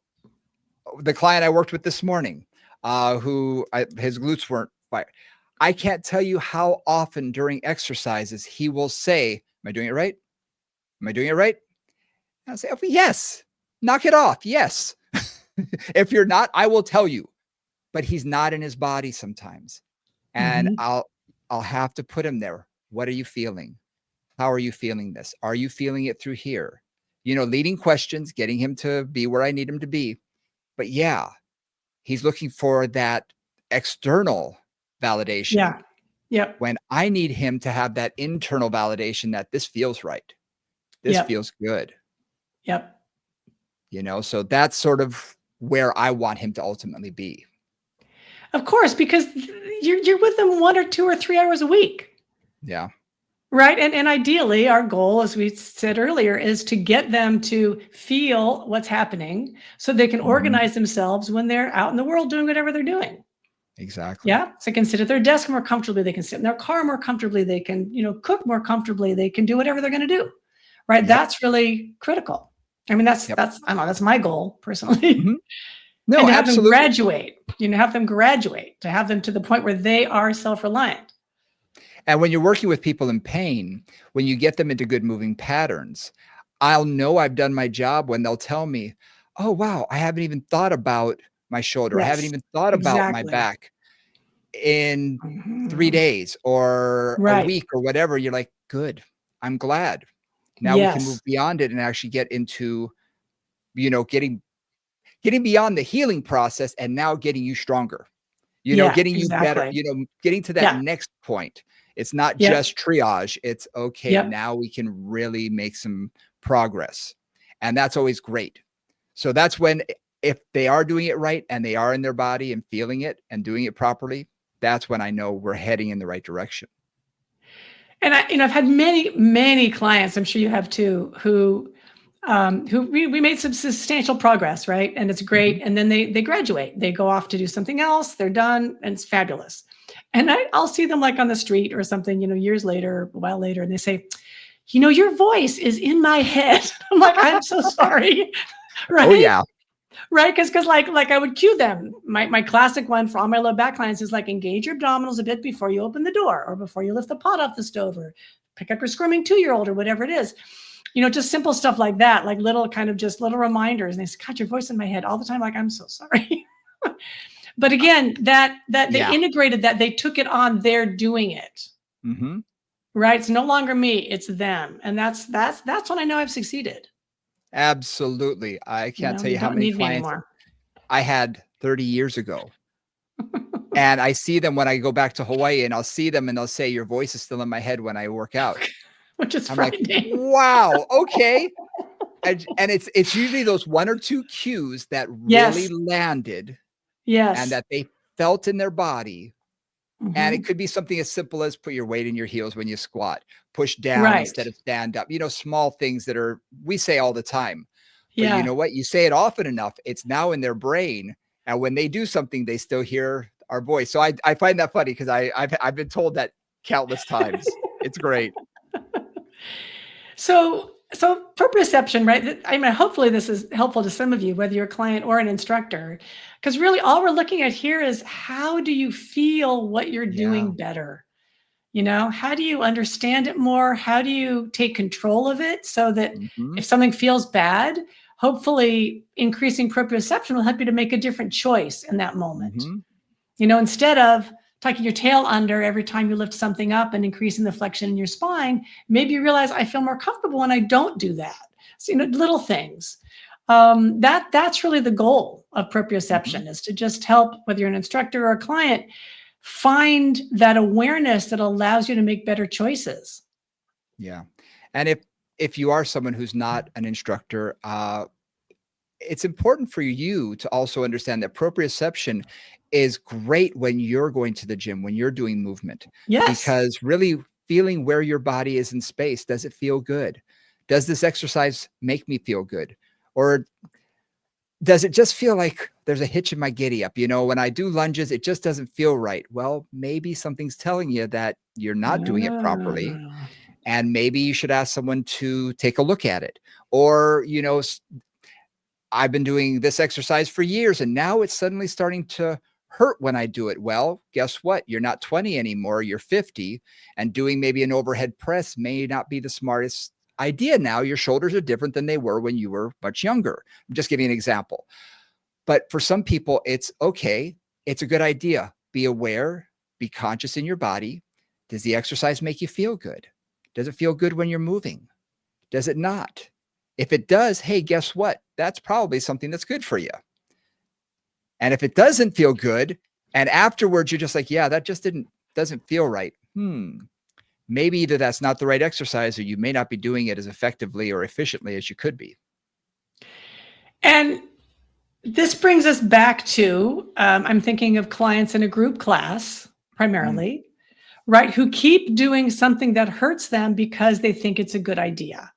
[SPEAKER 1] the client I worked with this morning, his glutes weren't fired. I can't tell you how often during exercises he will say, "Am I doing it right? Am I doing it right?" And I'll say, "Oh, yes, knock it off. Yes." If you're not, I will tell you, but he's not in his body sometimes. And
[SPEAKER 2] Hmm.
[SPEAKER 1] I'll have to put him there. What are you feeling? How are you feeling this? Are you feeling it through here? Leading questions, getting him to be where I need him to be. But yeah, he's looking for that external validation
[SPEAKER 2] Yeah. Yep.
[SPEAKER 1] when I need him to have that internal validation that this feels right. This
[SPEAKER 2] Yep.
[SPEAKER 1] feels good.
[SPEAKER 2] Yep.
[SPEAKER 1] So that's sort of where I want him to ultimately be.
[SPEAKER 2] Of course, because you're with them 1 or 2 or 3 hours a week.
[SPEAKER 1] Yeah.
[SPEAKER 2] Right. And ideally, our goal, as we said earlier, is to get them to feel what's happening so they can
[SPEAKER 1] Mhm.
[SPEAKER 2] organize themselves when they're out in the world doing whatever they're doing.
[SPEAKER 1] Exactly.
[SPEAKER 2] Yeah. So they can sit at their desk more comfortably. They can sit in their car more comfortably. They can, cook more comfortably. They can do whatever they're going to do. Right.
[SPEAKER 1] Yep.
[SPEAKER 2] That's really critical. I mean,
[SPEAKER 1] Yep.
[SPEAKER 2] I don't know, that's my goal personally.
[SPEAKER 1] Mhm.
[SPEAKER 2] And
[SPEAKER 1] No,
[SPEAKER 2] to have them
[SPEAKER 1] absolutely.
[SPEAKER 2] graduate, have them graduate, to have them to the point where they are self-reliant.
[SPEAKER 1] And when you're working with people in pain, when you get them into good moving patterns, I'll know I've done my job when they'll tell me, "Oh, wow, I haven't even thought about my shoulder. I haven't
[SPEAKER 2] Yes,
[SPEAKER 1] even thought about my
[SPEAKER 2] exactly.
[SPEAKER 1] back in 3
[SPEAKER 2] Mhm.
[SPEAKER 1] days or a
[SPEAKER 2] Right.
[SPEAKER 1] week or whatever." You're like, "Good. I'm glad. Now we can move
[SPEAKER 2] Yes.
[SPEAKER 1] beyond it and actually get into, getting beyond the healing process and now getting you stronger."
[SPEAKER 2] Yeah,
[SPEAKER 1] Getting you better,
[SPEAKER 2] exactly.
[SPEAKER 1] getting to that
[SPEAKER 2] Yeah.
[SPEAKER 1] next point. It's not
[SPEAKER 2] Yep.
[SPEAKER 1] just triage. It's okay,
[SPEAKER 2] Yep.
[SPEAKER 1] now we can really make some progress. And that's always great. So that's when if they are doing it right and they are in their body and feeling it and doing it properly, that's when I know we're heading in the right direction.
[SPEAKER 2] And I've had many, many clients, I'm sure you have too, who we made some substantial progress, right? And it's great.
[SPEAKER 1] Mhm.
[SPEAKER 2] And then they graduate, they go off to do something else, they're done, and it's fabulous. And I'll see them like on the street or something, years later, a while later, and they say, your voice is in my head. I'm like, I'm so sorry.
[SPEAKER 1] Oh,
[SPEAKER 2] Right.
[SPEAKER 1] yeah.
[SPEAKER 2] Right. Cause like I would cue them. My classic one for all my low back clients is like engage your abdominals a bit before you open the door or before you lift the pot off the stove or pick up your squirming 2-year-old or whatever it is. Just simple stuff like that, like little kind of just little reminders. And they say, God, your voice in my head all the time. Like, I'm so sorry. But again, that they
[SPEAKER 1] Yeah.
[SPEAKER 2] integrated that, they took it on, they're doing it.
[SPEAKER 1] Mhm.
[SPEAKER 2] Right. It's no longer me, it's them. And that's when I know I've succeeded.
[SPEAKER 1] Absolutely. I can't tell
[SPEAKER 2] You
[SPEAKER 1] you how
[SPEAKER 2] don't
[SPEAKER 1] many
[SPEAKER 2] need me
[SPEAKER 1] clients
[SPEAKER 2] anymore.
[SPEAKER 1] I had 30 years ago. And I see them when I go back to Hawaii, and I'll see them, and they'll say, "Your voice is still in my head when I work out."
[SPEAKER 2] Which is
[SPEAKER 1] I'm like,
[SPEAKER 2] frightening.
[SPEAKER 1] "Wow, okay." And it's usually those 1 or 2 cues that really
[SPEAKER 2] Yes.
[SPEAKER 1] landed and
[SPEAKER 2] Yes.
[SPEAKER 1] that they felt in their body, and it
[SPEAKER 2] Mhm.
[SPEAKER 1] could be something as simple as put your weight in your heels when you squat, push down
[SPEAKER 2] Right.
[SPEAKER 1] instead of stand up, small things that we say all the time. But you
[SPEAKER 2] Yeah.
[SPEAKER 1] know what? You say it often enough, it's now in their brain, and when they do something, they still hear our voice. So I find that funny because I've been told that countless times. It's great.
[SPEAKER 2] So proprioception, right? I mean, hopefully this is helpful to some of you, whether you're a client or an instructor, because really all we're looking at here is how do you feel what you're
[SPEAKER 1] Yeah.
[SPEAKER 2] doing better? How do you understand it more? How do you take control of it so that
[SPEAKER 1] Mhm.
[SPEAKER 2] if something feels bad, hopefully increasing proprioception will help you to make a different choice in that moment.
[SPEAKER 1] Mhm.
[SPEAKER 2] Instead of tucking your tail under every time you lift something up and increasing the flexion in your spine, maybe you realize I feel more comfortable when I don't do that. So, little things. That's really the goal of
[SPEAKER 1] Mhm.
[SPEAKER 2] proprioception, is to just help, whether you're an instructor or a client, find that awareness that allows you to make better choices.
[SPEAKER 1] Yeah. And if you are someone who's not an instructor, it's important for you to also understand that proprioception is great when you're going to the gym, when you're doing movement,
[SPEAKER 2] Yes.
[SPEAKER 1] because really feeling where your body is in space, does it feel good? Does this exercise make me feel good? Or does it just feel like there's a hitch in my giddy up? When I do lunges, it just doesn't feel right. Well, maybe something's telling you that you're not doing it properly.
[SPEAKER 2] Ah.
[SPEAKER 1] And maybe you should ask someone to take a look at it. Or, I've been doing this exercise for years and now it's suddenly starting to hurt when I do it. Well, guess what? You're not 20 anymore, you're 50, and doing maybe an overhead press may not be the smartest idea now. Your shoulders are different than they were when you were much younger. I'm just giving an example. But for some people, it's okay. It's a good idea. Be aware, be conscious in your body. Does the exercise make you feel good? Does it feel good when you're moving? Does it not? If it does, hey, guess what? That's probably something that's good for you. And if it doesn't feel good, and afterwards you're just like, yeah, that just doesn't feel right. Maybe either that's not the right exercise or you may not be doing it as effectively or efficiently as you could be.
[SPEAKER 2] And this brings us back to I'm thinking of clients in a group class primarily, right? Who keep doing something that hurts them because they think it's a good idea.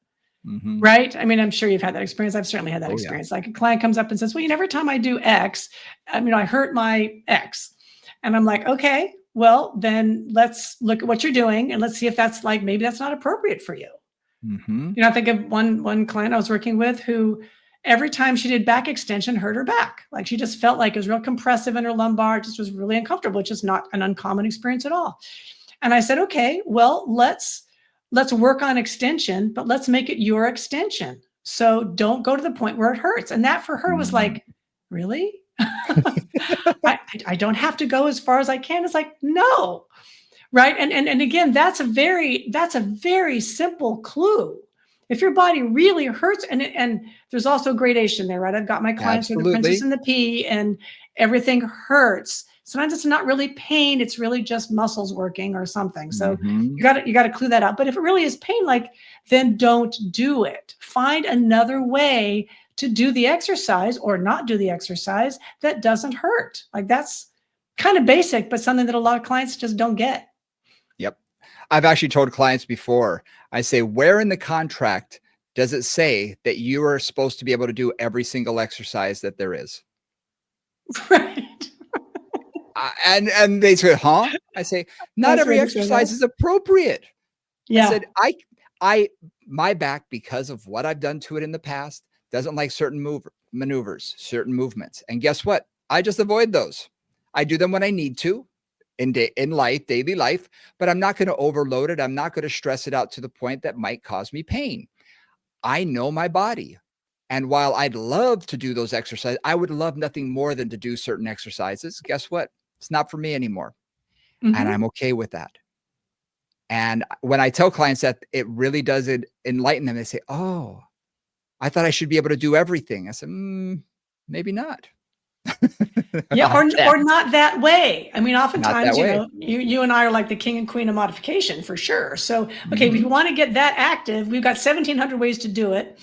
[SPEAKER 1] Mm-hmm.
[SPEAKER 2] Right? I mean, I'm sure you've had that experience. I've certainly had that
[SPEAKER 1] Oh, yeah.
[SPEAKER 2] experience. Like a client comes up and says, well, every time I do X, I hurt my X. And I'm like, okay, well, then let's look at what you're doing and let's see if that's like, maybe that's not appropriate for you.
[SPEAKER 1] Mm-hmm.
[SPEAKER 2] I think of one client I was working with who every time she did back extension hurt her back. Like she just felt like it was real compressive in her lumbar. It just was really uncomfortable, which is not an uncommon experience at all. And I said, okay, well, let's work on extension, but let's make it your extension. So don't go to the point where it hurts. And that for her was like, really? I don't have to go as far as I can. It's like, no. Right. And again, that's a very simple clue. If your body really hurts, and there's also gradation there, right? I've got my clients who are the princess
[SPEAKER 1] Absolutely.
[SPEAKER 2] and the pea, and everything hurts. Sometimes it's not really pain; it's really just muscles working or something. So
[SPEAKER 1] Mm-hmm.
[SPEAKER 2] you got to clue that out. But if it really is pain, then don't do it. Find another way to do the exercise or not do the exercise that doesn't hurt. Like that's kind of basic, but something that a lot of clients just don't get.
[SPEAKER 1] Yep. I've actually told clients before, I say, where in the contract does it say that you are supposed to be able to do every single exercise that there is?
[SPEAKER 2] Right.
[SPEAKER 1] And they say, huh? I say, not
[SPEAKER 2] Nice way
[SPEAKER 1] every
[SPEAKER 2] to say that.
[SPEAKER 1] exercise is appropriate. I
[SPEAKER 2] Yeah.
[SPEAKER 1] said, my back, because of what I've done to it in the past, doesn't like certain maneuvers, certain movements. And guess what? I just avoid those. I do them when I need to in daily life, but I'm not going to overload it. I'm not going to stress it out to the point that might cause me pain. I know my body. And while I'd love to do those exercises, I would love nothing more than to do certain exercises. Guess what? It's not for me anymore. And
[SPEAKER 2] Mhm.
[SPEAKER 1] I'm okay with that. And when I tell clients that, it really does enlighten them. They say, oh, I thought I should be able to do everything. I said, maybe not.
[SPEAKER 2] Yeah,
[SPEAKER 1] I can't.
[SPEAKER 2] or not that way. I mean,
[SPEAKER 1] Not that
[SPEAKER 2] oftentimes,
[SPEAKER 1] way.
[SPEAKER 2] you and I are like the king and queen of modification for sure. So, okay, if you
[SPEAKER 1] Mhm.
[SPEAKER 2] want to get that active, we've got 1,700 ways to do it.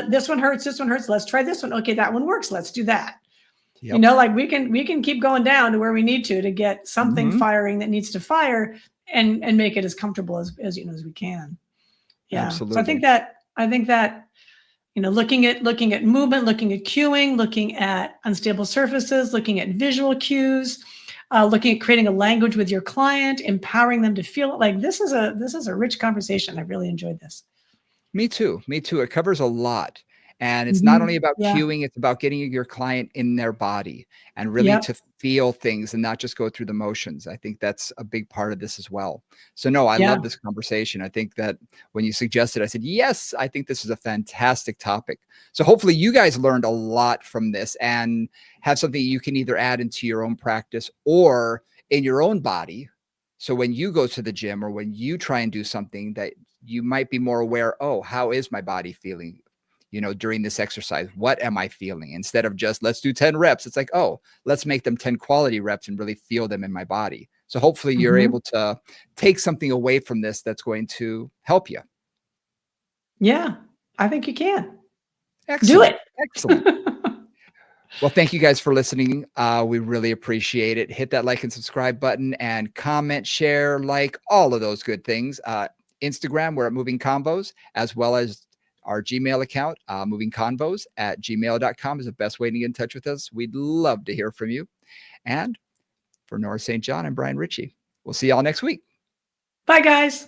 [SPEAKER 2] This one hurts, this one hurts. Let's try this one. Okay, that one works. Let's do that.
[SPEAKER 1] Yep.
[SPEAKER 2] Like we can keep going down to where we need to get something
[SPEAKER 1] Mhm.
[SPEAKER 2] firing that needs to fire and make it as comfortable as as we can. Yeah. So
[SPEAKER 1] Absolutely.
[SPEAKER 2] I think that looking at movement, looking at cueing, looking at unstable surfaces, looking at visual cues, looking at creating a language with your client, empowering them to feel it. Like this is a rich conversation. I really enjoyed this.
[SPEAKER 1] Me too. Me too. It covers a lot. And it's not only
[SPEAKER 2] Mhm.
[SPEAKER 1] about
[SPEAKER 2] Yeah.
[SPEAKER 1] cueing, it's about getting your client in their body and really
[SPEAKER 2] Yep.
[SPEAKER 1] to feel things and not just go through the motions. I think that's a big part of this as well. So, no, I
[SPEAKER 2] Yeah.
[SPEAKER 1] love this conversation. I think that when you suggested, I said, yes, I think this is a fantastic topic. So, hopefully, you guys learned a lot from this and have something you can either add into your own practice or in your own body. So, when you go to the gym or when you try and do something that you might be more aware, oh, how is my body feeling? During this exercise, what am I feeling? Instead of just let's do 10 reps, it's like, oh, let's make them 10 quality reps and really feel them in my body. So hopefully you're
[SPEAKER 2] Mhm.
[SPEAKER 1] able to take something away from this that's going to help you.
[SPEAKER 2] Yeah, I think you can. Do
[SPEAKER 1] Excellent.
[SPEAKER 2] it.
[SPEAKER 1] Excellent. Well, thank you guys for listening. We really appreciate it. Hit that like and subscribe button and comment, share, like all of those good things. Instagram, we're at Moving Combos, as well as our Gmail account, movingconvos@gmail.com is the best way to get in touch with us. We'd love to hear from you. And for Nora St. John, I'm Brian Ritchie. We'll see y'all next week.
[SPEAKER 2] Bye, guys.